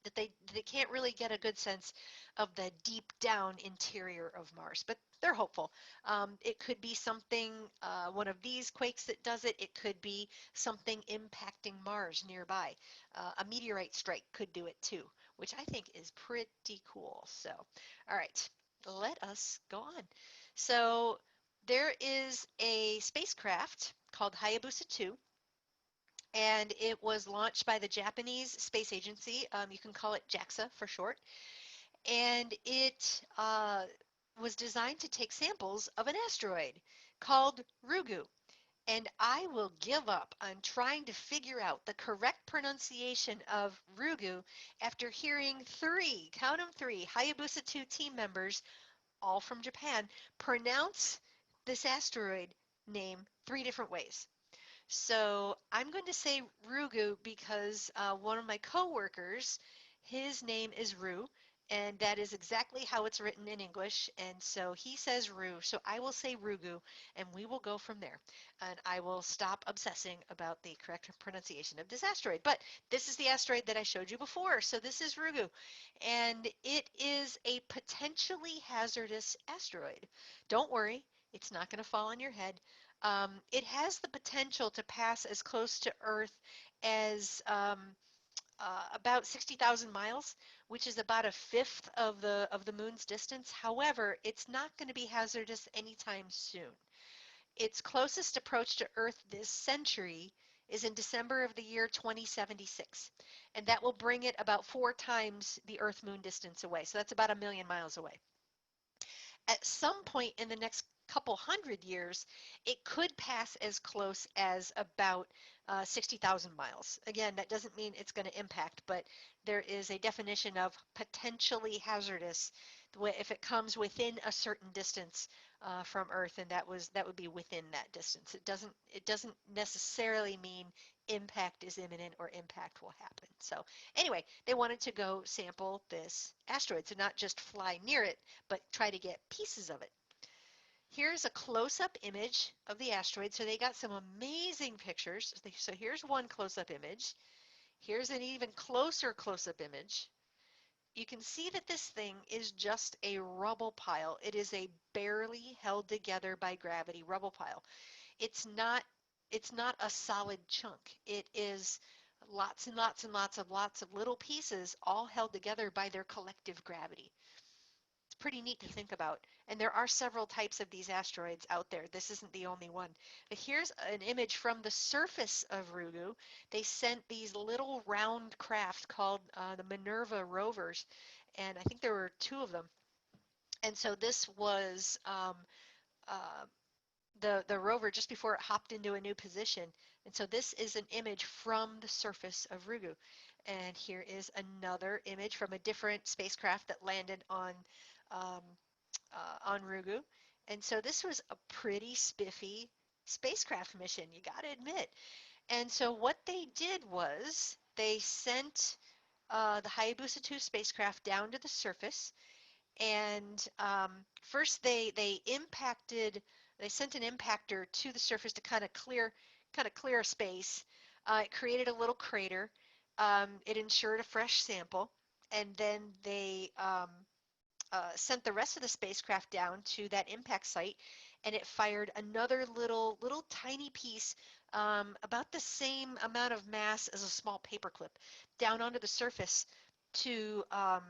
that they can't really get a good sense of the deep down interior of Mars, but they're hopeful. It could be something, one of these quakes that does it. It could be something impacting Mars nearby. A meteorite strike could do it too, which I think is pretty cool. So, all right, let us go on. So There is a spacecraft called Hayabusa 2, and it was launched by the Japanese Space Agency. You can call it JAXA for short. And it was designed to take samples of an asteroid called Ryugu. And I will give up on trying to figure out the correct pronunciation of Ryugu after hearing three, count them three, Hayabusa 2 team members, all from Japan, pronounce this asteroid name three different ways. So I'm going to say Rugu because one of my coworkers, his name is Ru, and that is exactly how it's written in English. And so he says Ru, so I will say Rugu, and we will go from there. And I will stop obsessing about the correct pronunciation of this asteroid. But this is the asteroid that I showed you before. So this is Rugu, and it is a potentially hazardous asteroid. Don't worry, it's not going to fall on your head. It has the potential to pass as close to Earth as about 60,000 miles, which is about a fifth of the moon's distance. However, it's not going to be hazardous anytime soon. Its closest approach to Earth this century is in December of the year 2076, and that will bring it about 4 times the Earth-Moon distance away. So that's about 1 million miles away. At some point in the next couple hundred years, it could pass as close as about 60,000 miles. Again, that doesn't mean it's going to impact, but there is a definition of potentially hazardous if it comes within a certain distance from Earth, and that would be within that distance. It doesn't necessarily mean impact is imminent or impact will happen. So anyway, they wanted to go sample this asteroid, so not just fly near it, but try to get pieces of it. Here's a close-up image of the asteroid. So they got some amazing pictures. So here's one close-up image. Here's an even closer close-up image. You can see that this thing is just a rubble pile. It is a barely held together by gravity rubble pile. It's not it's not a solid chunk. It is lots and lots and lots of little pieces all held together by their collective gravity. It's pretty neat to think about. And there are several types of these asteroids out there. This isn't the only one. But here's an image from the surface of Ryugu. They sent these little round craft called the Minerva rovers, and I think there were two of them. And so this was uh, the rover just before it hopped into a new position. And so this is an image from the surface of Ryugu. And here is another image from a different spacecraft that landed um, on Ryugu. And so this was a pretty spiffy spacecraft mission, you got to admit. And so what they did was they sent the Hayabusa 2 spacecraft down to the surface, and first they sent an impactor to the surface to kind of clear a space. It created a little crater. It ensured a fresh sample, and then they sent the rest of the spacecraft down to that impact site, and it fired another little tiny piece, about the same amount of mass as a small paperclip, down onto the surface to um,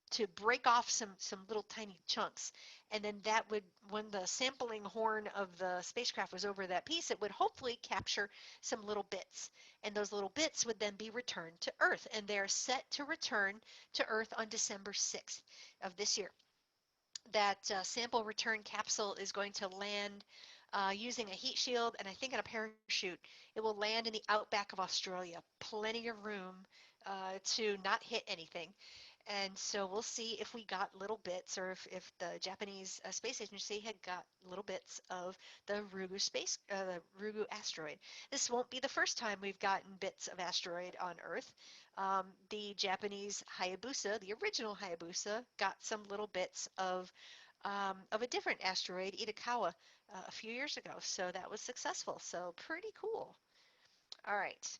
to break off some little tiny chunks. And then that would, when the sampling horn of the spacecraft was over that piece, it would hopefully capture some little bits. And those little bits would then be returned to Earth. And they're set to return to Earth on December 6th of this year. That sample return capsule is going to land using a heat shield and I think in a parachute. It will land in the outback of Australia. Plenty of room to not hit anything. And so we'll see if we got little bits, or if the Japanese Space Agency had got little bits of the Ryugu asteroid. This won't be the first time we've gotten bits of asteroid on Earth. The Japanese Hayabusa, the original Hayabusa, got some little bits of a different asteroid, Itokawa, a few years ago. So that was successful. So pretty cool. All right.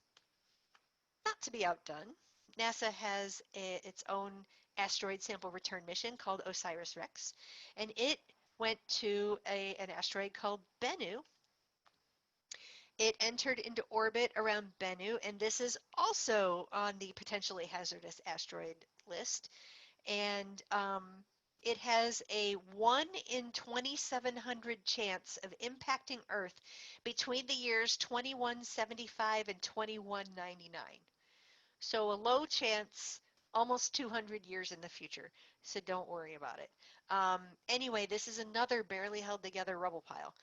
Not to be outdone, NASA has its own asteroid sample return mission called OSIRIS-REx, and it went to an asteroid called Bennu. It entered into orbit around Bennu, and this is also on the potentially hazardous asteroid list. And it has a 1 in 2,700 chance of impacting Earth between the years 2175 and 2199. So a low chance, almost 200 years in the future. So don't worry about it. Anyway, this is another barely held together rubble pile.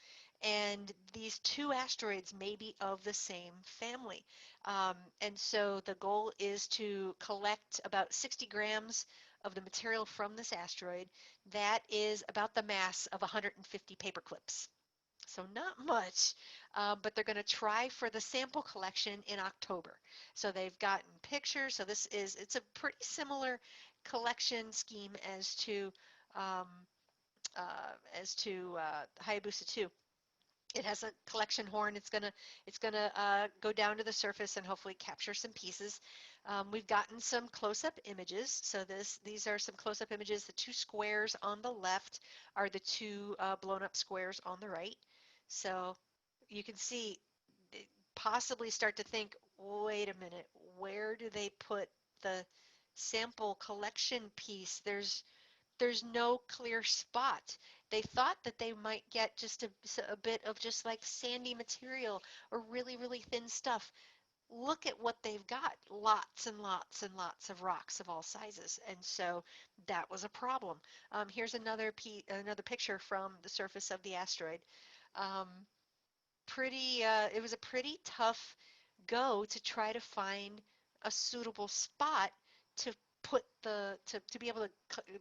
And these two asteroids may be of the same family. And so the goal is to collect about 60 grams of the material from this asteroid. That is about the mass of 150 paper clips. So not much, but they're going to try for the sample collection in October. So they've gotten pictures. So it's a pretty similar collection scheme um, Hayabusa 2. It has a collection horn. It's gonna go down to the surface and hopefully capture some pieces. We've gotten some close-up images. So these are some close-up images. The two squares on the left are the two blown-up squares on the right. So you can see, possibly start to think, wait a minute, where do they put the sample collection piece? There's no clear spot. They thought that they might get just a bit of just like sandy material or really, really thin stuff. Look at what they've got. Lots and lots and lots of rocks of all sizes. And so that was a problem. Here's another picture from the surface of the asteroid. Um, it was a pretty tough go to try to find a suitable spot to to be able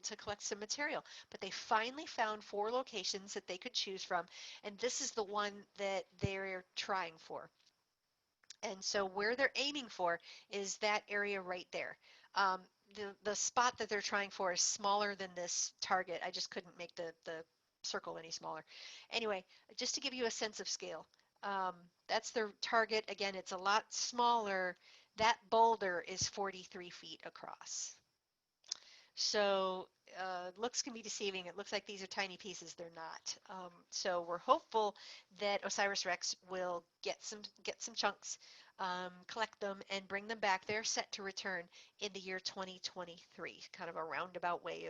to collect some material. But they finally found 4 locations that they could choose from, and this is the one that they're trying for. And so where they're aiming for is that area right there. Um, the spot that they're trying for is smaller than this target. I just couldn't make the circle any smaller. Anyway, just to give you a sense of scale, that's their target. Again, it's a lot smaller. That boulder is 43 feet across. So looks can be deceiving. It looks like these are tiny pieces. They're not. So we're hopeful that OSIRIS-REx will get some chunks, collect them, and bring them back. They're set to return in the year 2023. Kind of a roundabout way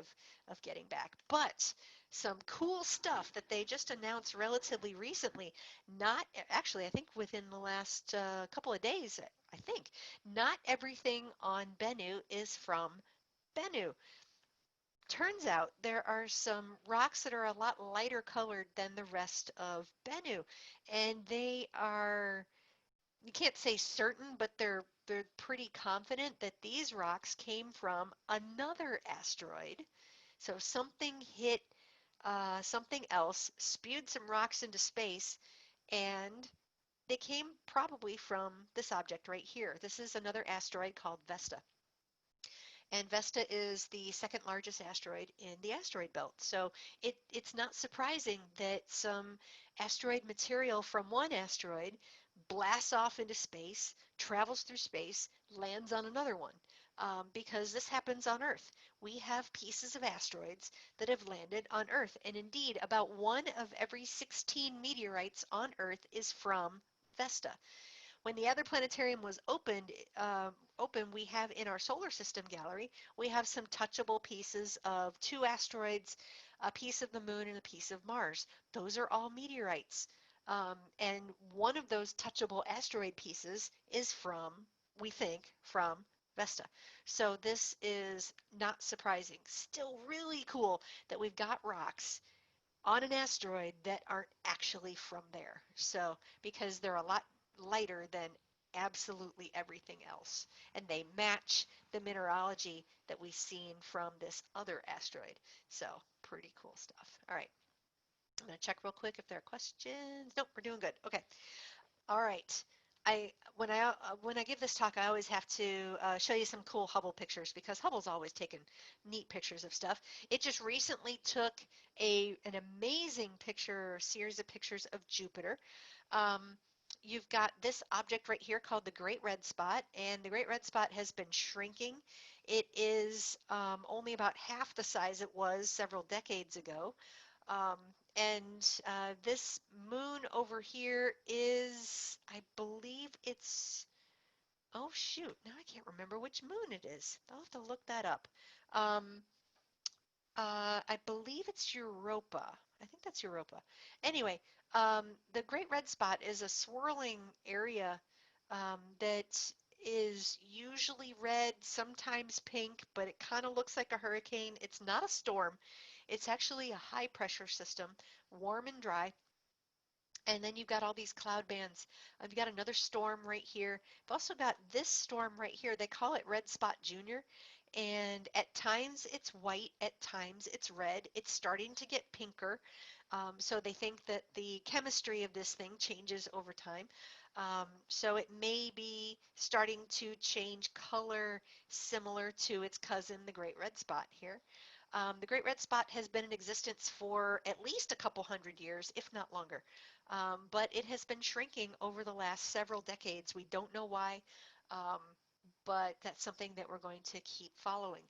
of getting back. But some cool stuff that they just announced relatively recently. Not actually, I think within the last couple of days. I think not everything on Bennu is from Bennu. Turns out there are some rocks that are a lot lighter colored than the rest of Bennu, and they are, you can't say certain, but they're pretty confident that these rocks came from another asteroid. So something hit something else, spewed some rocks into space, and they came probably from this object right here. This is another asteroid called Vesta. And Vesta is the second largest asteroid in the asteroid belt. So it's not surprising that some asteroid material from one asteroid blasts off into space, travels through space, lands on another one. Because this happens on Earth. We have pieces of asteroids that have landed on Earth. And indeed, about 1 of every 16 meteorites on Earth is from Vesta. When the other planetarium was we have in our solar system gallery, we have some touchable pieces of 2 asteroids, a piece of the moon and a piece of Mars. Those are all meteorites. And one of those touchable asteroid pieces is we think, from Vesta. So this is not surprising. Still really cool that we've got rocks on an asteroid that aren't actually from there. So, because they're a lot lighter than absolutely everything else. And they match the mineralogy that we've seen from this other asteroid. So, pretty cool stuff. All right. I'm going to check real quick if there are questions. Nope, we're doing good. Okay. All right. When I give this talk, I always have to show you some cool Hubble pictures because Hubble's always taken neat pictures of stuff. It just recently took an amazing series of pictures of Jupiter. Um, you've got this object right here called the Great Red Spot, and the Great Red Spot has been shrinking. It is only about half the size it was several decades ago. Um, and this moon over here is, I believe it's, oh shoot, now I can't remember which moon it is. I'll have to look that up. Um, I believe it's Europa. I think that's Europa. Anyway, the Great Red Spot is a swirling area that is usually red, sometimes pink, but it kind of looks like a hurricane. It's not a storm. It's actually a high pressure system, warm and dry. And then you've got all these cloud bands. You've got another storm right here. You've also got this storm right here. They call it Red Spot Junior. And at times it's white, at times it's red. It's starting to get pinker. So they think that the chemistry of this thing changes over time. So it may be starting to change color similar to its cousin, the Great Red Spot here. The Great Red Spot has been in existence for at least a couple hundred years, if not longer. But it has been shrinking over the last several decades. We don't know why, um, but that's something that we're going to keep following.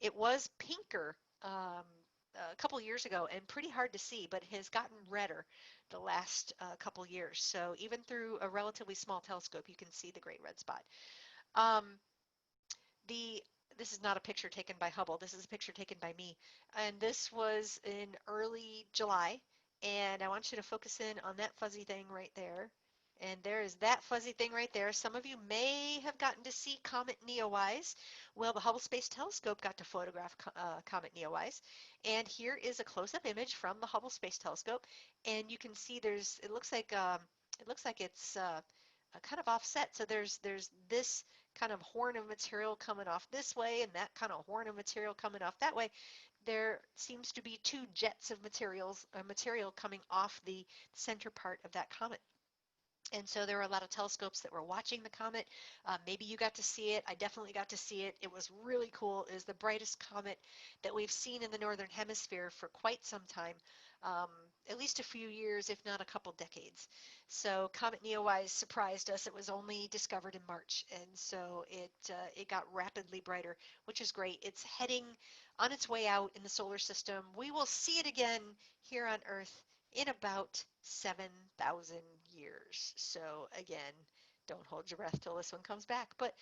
It was pinker a couple years ago and pretty hard to see, but has gotten redder the last couple years. So even through a relatively small telescope, you can see the Great Red Spot. Um, the This is not a picture taken by Hubble. This is a picture taken by me. And this was in early July. And I want you to focus in on that fuzzy thing right there. And there is that fuzzy thing right there. Some of you may have gotten to see Comet Neowise. Well, the Hubble Space Telescope got to photograph Comet Neowise. And here is a close-up image from the Hubble Space Telescope. And you can see it looks like it's kind of offset. So there's this kind of horn of material coming off this way and that kind of horn of material coming off that way. There seems to be two jets of material coming off the center part of that comet. And so there were a lot of telescopes that were watching the comet. Maybe you got to see it. I definitely got to see it. It was really cool. It is the brightest comet that we've seen in the Northern Hemisphere for quite some time, um, at least a few years, if not a couple decades. So Comet Neowise surprised us. It was only discovered in March, and so it got rapidly brighter, which is great. It's heading on its way out in the solar system. We will see it again here on Earth in about 7,000 years. So again, don't hold your breath till this one comes back. But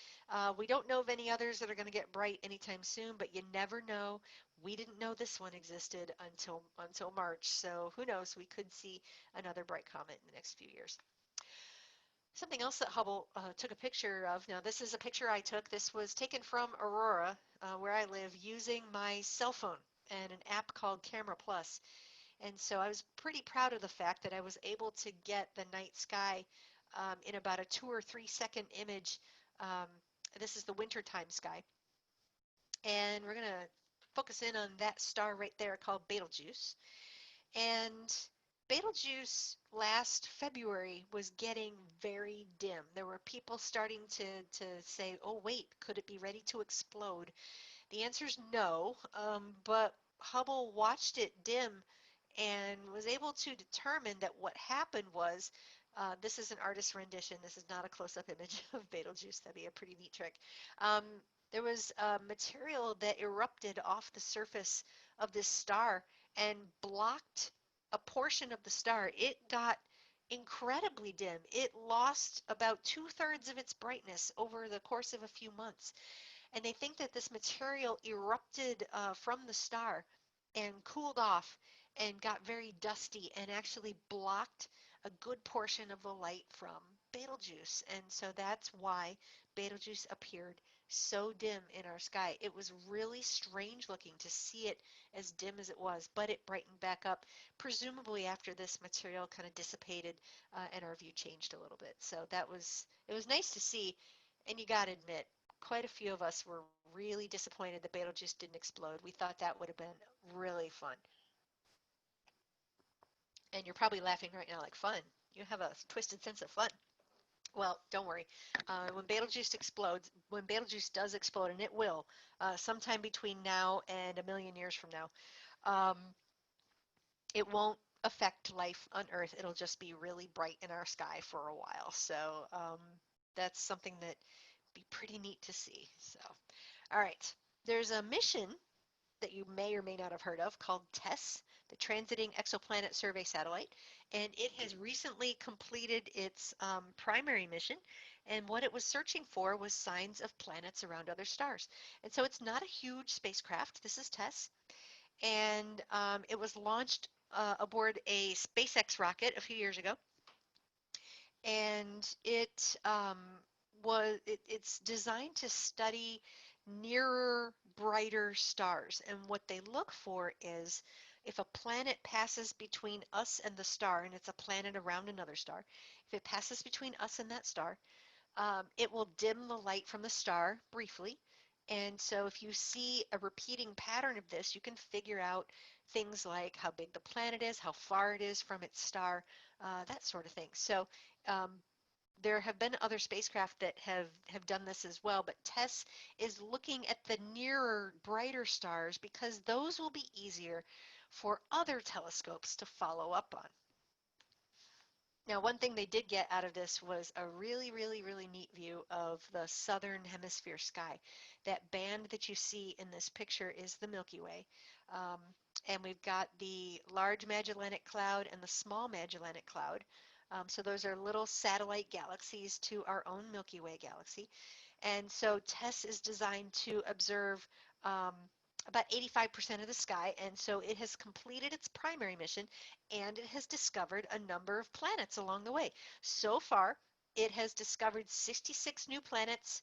we don't know of any others that are going to get bright anytime soon, but you never know. We didn't know this one existed until March. So who knows? We could see another bright comet in the next few years. Something else that Hubble took a picture of. Now, this is a picture I took. This was taken from Aurora, where I live, using my cell phone and an app called Camera Plus. And so I was pretty proud of the fact that I was able to get the night sky in about a 2 or 3 second image. Um, this is the wintertime sky. And we're going to focus in on that star right there called Betelgeuse. And Betelgeuse last February was getting very dim. There were people starting to say, oh, wait, could it be ready to explode? The answer is no, but Hubble watched it dim and was able to determine that what happened was, this is an artist's rendition. This is not a close-up image of Betelgeuse. That'd be a pretty neat trick. Um, there was material that erupted off the surface of this star and blocked a portion of the star. It got incredibly dim. It lost about 2/3 of its brightness over the course of a few months. And they think that this material erupted from the star and cooled off and got very dusty and actually blocked a good portion of the light from Betelgeuse. And so that's why Betelgeuse appeared so dim in our sky. It was really strange looking to see it as dim as it was, but it brightened back up, presumably after this material kind of dissipated and our view changed a little bit. So it was nice to see, and you got to admit, quite a few of us were really disappointed that Betelgeuse didn't explode. We thought that would have been really fun. And you're probably laughing right now like, fun? You have a twisted sense of fun. Well, don't worry. When Betelgeuse does explode, and it will, sometime between now and a million years from now, um, it won't affect life on Earth. It'll just be really bright in our sky for a while. So that's something that be pretty neat to see. So, all right. There's a mission that you may or may not have heard of called TESS, the Transiting Exoplanet Survey Satellite, and it has recently completed its primary mission, and what it was searching for was signs of planets around other stars. And so it's not a huge spacecraft. This is TESS, and it was launched aboard a SpaceX rocket a few years ago, and it's designed to study nearer, brighter stars. And what they look for is if a planet passes between us and the star, and it's a planet around another star, if it passes between us and that star, it will dim the light from the star briefly. And so if you see a repeating pattern of this, you can figure out things like how big the planet is, how far it is from its star, that sort of thing. So um, there have been other spacecraft that have done this as well, but TESS is looking at the nearer, brighter stars because those will be easier for other telescopes to follow up on. Now, one thing they did get out of this was a really, really, really neat view of the southern hemisphere sky. That band that you see in this picture is the Milky Way. Um, and we've got the Large Magellanic Cloud and the Small Magellanic Cloud. So those are little satellite galaxies to our own Milky Way galaxy. And so TESS is designed to observe um, about 85% of the sky, and so it has completed its primary mission, and it has discovered a number of planets along the way. So far, it has discovered 66 new planets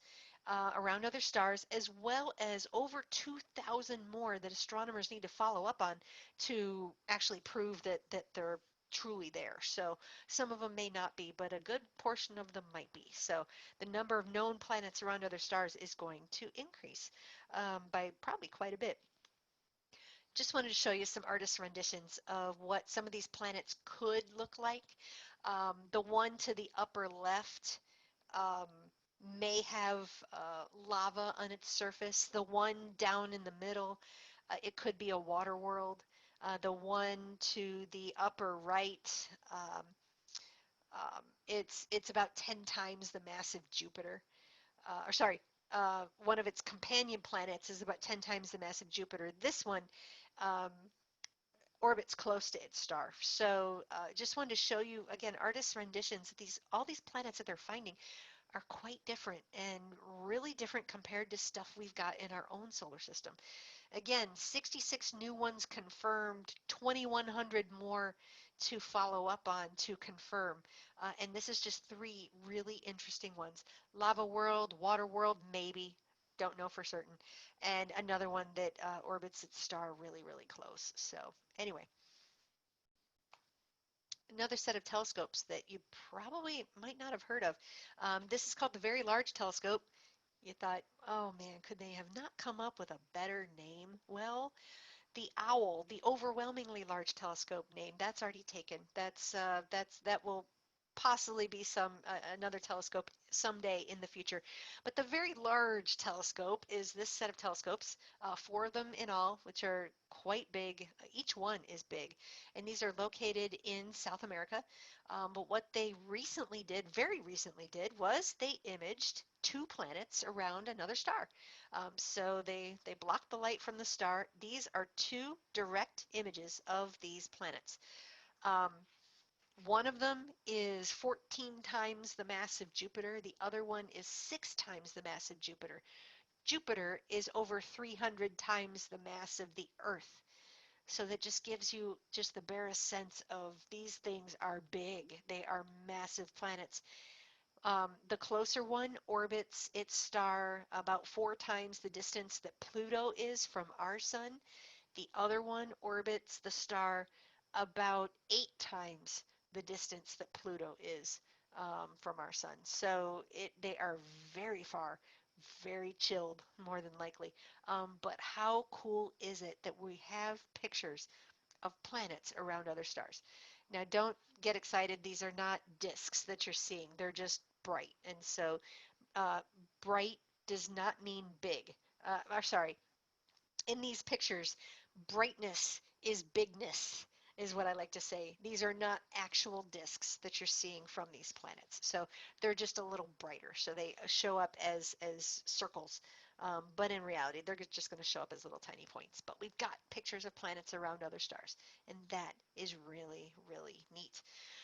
around other stars, as well as over 2,000 more that astronomers need to follow up on to actually prove that they're truly there. So some of them may not be, but a good portion of them might be. So the number of known planets around other stars is going to increase by probably quite a bit. Just wanted to show you some artist renditions of what some of these planets could look like. The one to the upper left um, may have lava on its surface. The one down in the middle, it could be a water world. The one to the upper right, it's about 10 times the mass of Jupiter. Or sorry, one of its companion planets is about 10 times the mass of Jupiter. This one um, orbits close to its star. So just wanted to show you again artists' renditions. All these planets that they're finding are quite different and really different compared to stuff we've got in our own solar system. Again, 66 new ones confirmed, 2,100 more to follow up on to confirm. And this is just three really interesting ones. Lava world, water world, maybe, don't know for certain. And another one that orbits its star really, really close. So anyway, another set of telescopes that you probably might not have heard of. This is called the Very Large Telescope. You thought, oh man, could they have not come up with a better name? Well, the owl, the overwhelmingly large telescope name, that's already taken. That will possibly be another telescope someday in the future. But the Very Large Telescope is this set of telescopes, four of them in all, which are quite big. Each one is big, and these are located in South America. But what they recently did, very recently did, was they imaged two planets around another star. So they block the light from the star. These are two direct images of these planets. Um, one of them is 14 times the mass of Jupiter. The other one is 6 times the mass of Jupiter. Jupiter is over 300 times the mass of the Earth. So that just gives you just the barest sense of these things are big. They are massive planets. The closer one orbits its star about 4 times the distance that Pluto is from our sun. The other one orbits the star about 8 times the distance that Pluto is from our sun. So they are very far, very chilled, more than likely. But how cool is it that we have pictures of planets around other stars? Now, don't get excited. These are not disks that you're seeing. They're just bright. And so uh, bright does not mean big. Or sorry, in these pictures, brightness is bigness, is what I like to say. These are not actual disks that you're seeing from these planets. So they're just a little brighter. So they show up as circles. But in reality, they're just going to show up as little tiny points. But we've got pictures of planets around other stars. And that is really, really neat.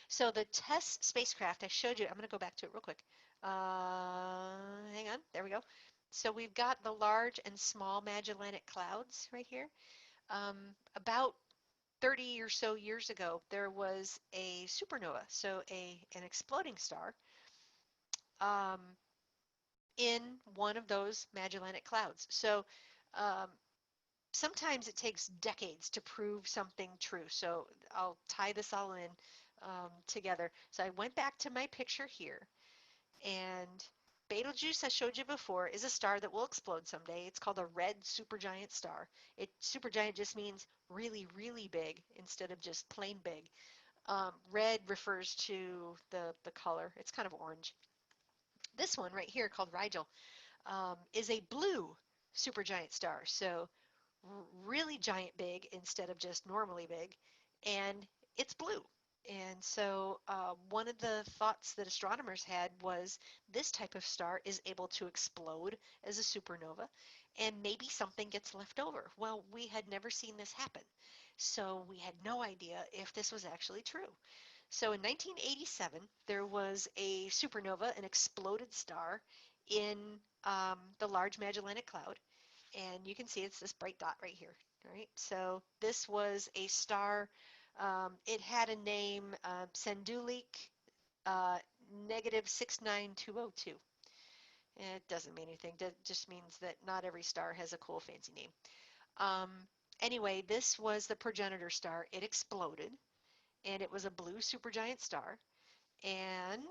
So the TESS spacecraft I showed you, I'm going to go back to it real quick. Hang on. There we go. So we've got the large and small Magellanic Clouds right here. About 30 or so years ago, there was a supernova, so an exploding star, um, in one of those Magellanic Clouds. So um, sometimes it takes decades to prove something true. So I'll tie this all in together. So I went back to my picture here, and Betelgeuse, I showed you before, is a star that will explode someday. It's called a red supergiant star. Supergiant just means really, really big instead of just plain big. Red refers to the color. It's kind of orange. This one right here called Rigel is a blue supergiant star. So really giant big instead of just normally big, and it's blue. And so one of the thoughts that astronomers had was this type of star is able to explode as a supernova, and maybe something gets left over. Well, we had never seen this happen, so we had no idea if this was actually true. So in 1987, there was a supernova, an exploded star in the Large Magellanic Cloud, and you can see it's this bright dot right here. Right, so this was a star. It had a name, Sendulik uh, negative 69202. It doesn't mean anything. It just means that not every star has a cool, fancy name. Um, anyway, this was the progenitor star. It exploded, and it was a blue supergiant star. And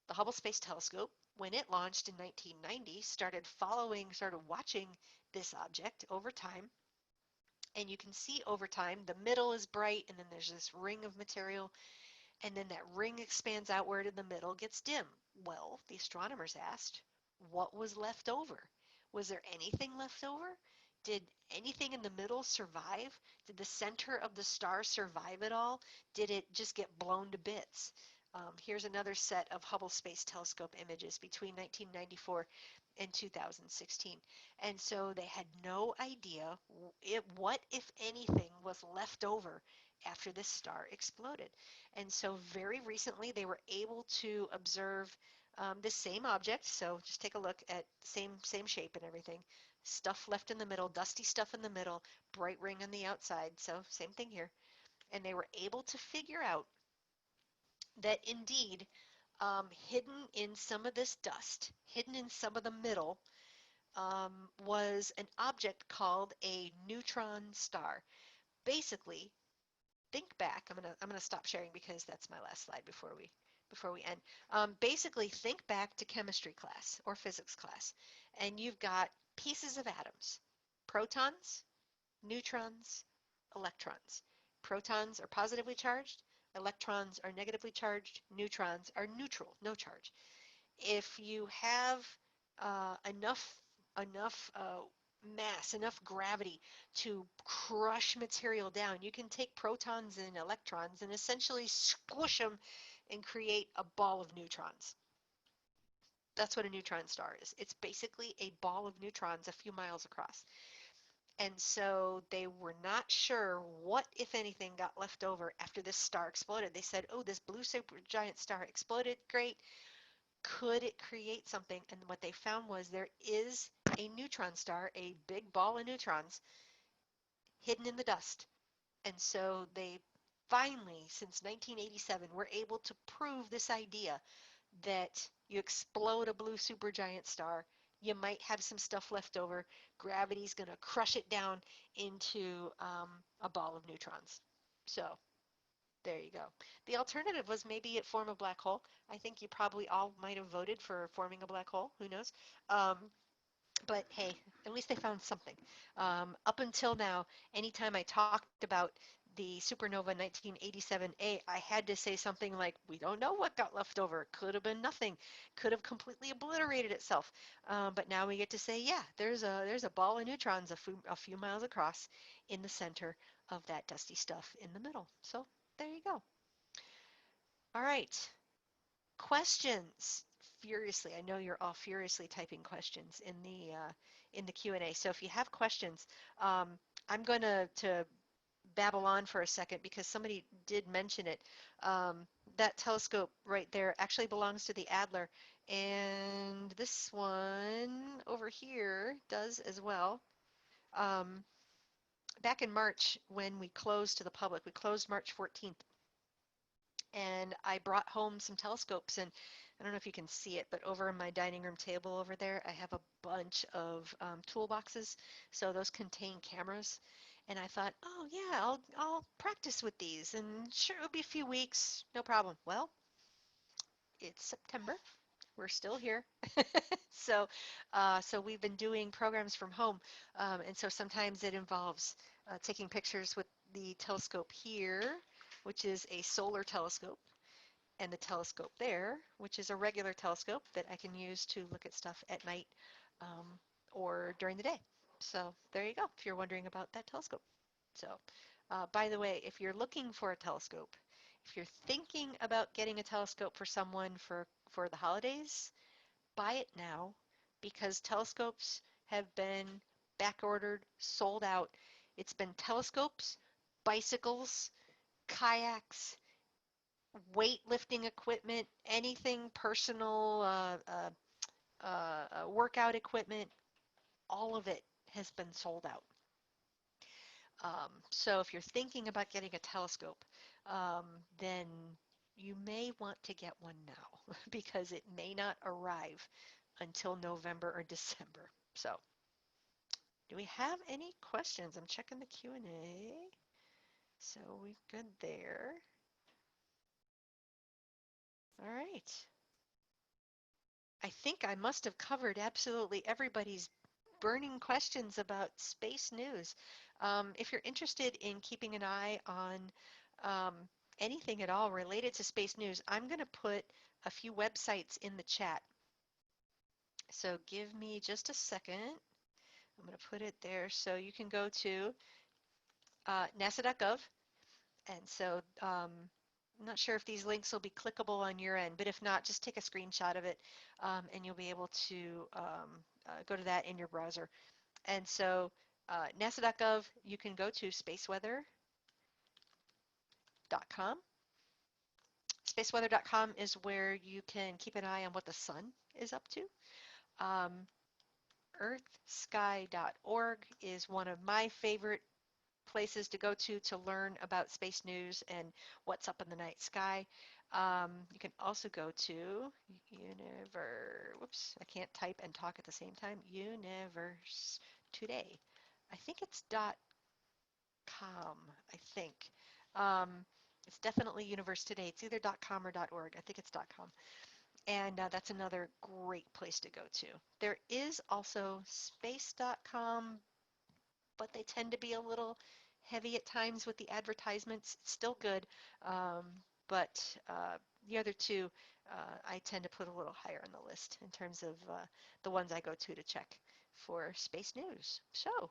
the Hubble Space Telescope, when it launched in 1990, started watching this object over time. And you can see over time, the middle is bright, and then there's this ring of material, and then that ring expands outward, and the middle gets dim. Well, the astronomers asked, what was left over? Was there anything left over? Did anything in the middle survive? Did the center of the star survive at all? Did it just get blown to bits? Here's another set of Hubble Space Telescope images between 1994 and 2016. And so they had no idea what, if anything, was left over after this star exploded. And so very recently they were able to observe this same object. So just take a look at same shape and everything. Stuff left in the middle, dusty stuff in the middle, bright ring on the outside. So same thing here. And they were able to figure out that indeed hidden in some of this dust, hidden in some of the middle, was an object called a neutron star. Basically, think back. I'm gonna stop sharing because that's my last slide before we end. Basically, think back to chemistry class or physics class, and you've got pieces of atoms: protons, neutrons, electrons. Protons are positively charged, electrons are negatively charged, neutrons are neutral, no charge. If you have enough mass, enough gravity to crush material down, you can take protons and electrons and essentially squish them and create a ball of neutrons. That's what a neutron star is. It's basically a ball of neutrons a few miles across. And so they were not sure what, if anything, got left over after this star exploded. They said, oh, this blue supergiant star exploded. Great. Could it create something? And what they found was there is a neutron star, a big ball of neutrons hidden in the dust. And so they finally, since 1987, were able to prove this idea that you explode a blue supergiant star, you might have some stuff left over. Gravity's going to crush it down into a ball of neutrons. So there you go. The alternative was maybe it form a black hole. I think you probably all might have voted for forming a black hole. Who knows? Um, but hey, at least they found something. Up until now, anytime I talked about the supernova 1987A, I had to say something like, we don't know what got left over. Could have been nothing. Could have completely obliterated itself. But now we get to say, yeah, there's a ball of neutrons a few miles across in the center of that dusty stuff in the middle. So there you go. All right. Questions furiously. I know you're all furiously typing questions in the Q&A. So if you have questions, I'm going to babble on for a second because somebody did mention it. That telescope right there actually belongs to the Adler, and this one over here does as well. Um, back in March when we closed to the public, we closed March 14th, and I brought home some telescopes. And I don't know if you can see it, but over on my dining room table over there, I have a bunch of toolboxes. So those contain cameras. And I thought, oh yeah, I'll practice with these, and sure, it'll be a few weeks, no problem. Well, it's September. We're still here. So, so we've been doing programs from home, and so sometimes it involves taking pictures with the telescope here, which is a solar telescope, and the telescope there, which is a regular telescope that I can use to look at stuff at night um, or during the day. So there you go, if you're wondering about that telescope. So, by the way, if you're looking for a telescope, if you're thinking about getting a telescope for someone for the holidays, buy it now because telescopes have been back ordered, sold out. It's been telescopes, bicycles, kayaks, weightlifting equipment, anything personal, workout equipment, all of it has been sold out. So if you're thinking about getting a telescope, then you may want to get one now because it may not arrive until November or December. So do we have any questions? I'm checking the Q&A. So we're good there. All right. I think I must have covered absolutely everybody's burning questions about space news. If you're interested in keeping an eye on um, anything at all related to space news, I'm going to put a few websites in the chat. So give me just a second. I'm going to put it there so you can go to nasa.gov. And so I'm not sure if these links will be clickable on your end, but if not, just take a screenshot of it and you'll be able to go to that in your browser. And so nasa.gov, you can go to spaceweather.com. Spaceweather.com is where you can keep an eye on what the sun is up to. Earthsky.org is one of my favorite places to go to learn about space news and what's up in the night sky. You can also go to whoops, I can't type and talk at the same time, Universe Today. I think it's .com, I think. Um, it's definitely Universe Today. It's either .com or .org. I think it's .com. And that's another great place to go to. There is also space.com, but they tend to be a little heavy at times with the advertisements. It's still good, but the other two I tend to put a little higher on the list in terms of the ones I go to check for space news. So,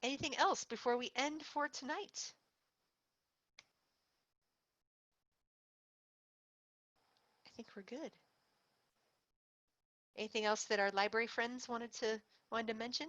anything else before we end for tonight? I think we're good. Anything else that our library friends wanted to mention?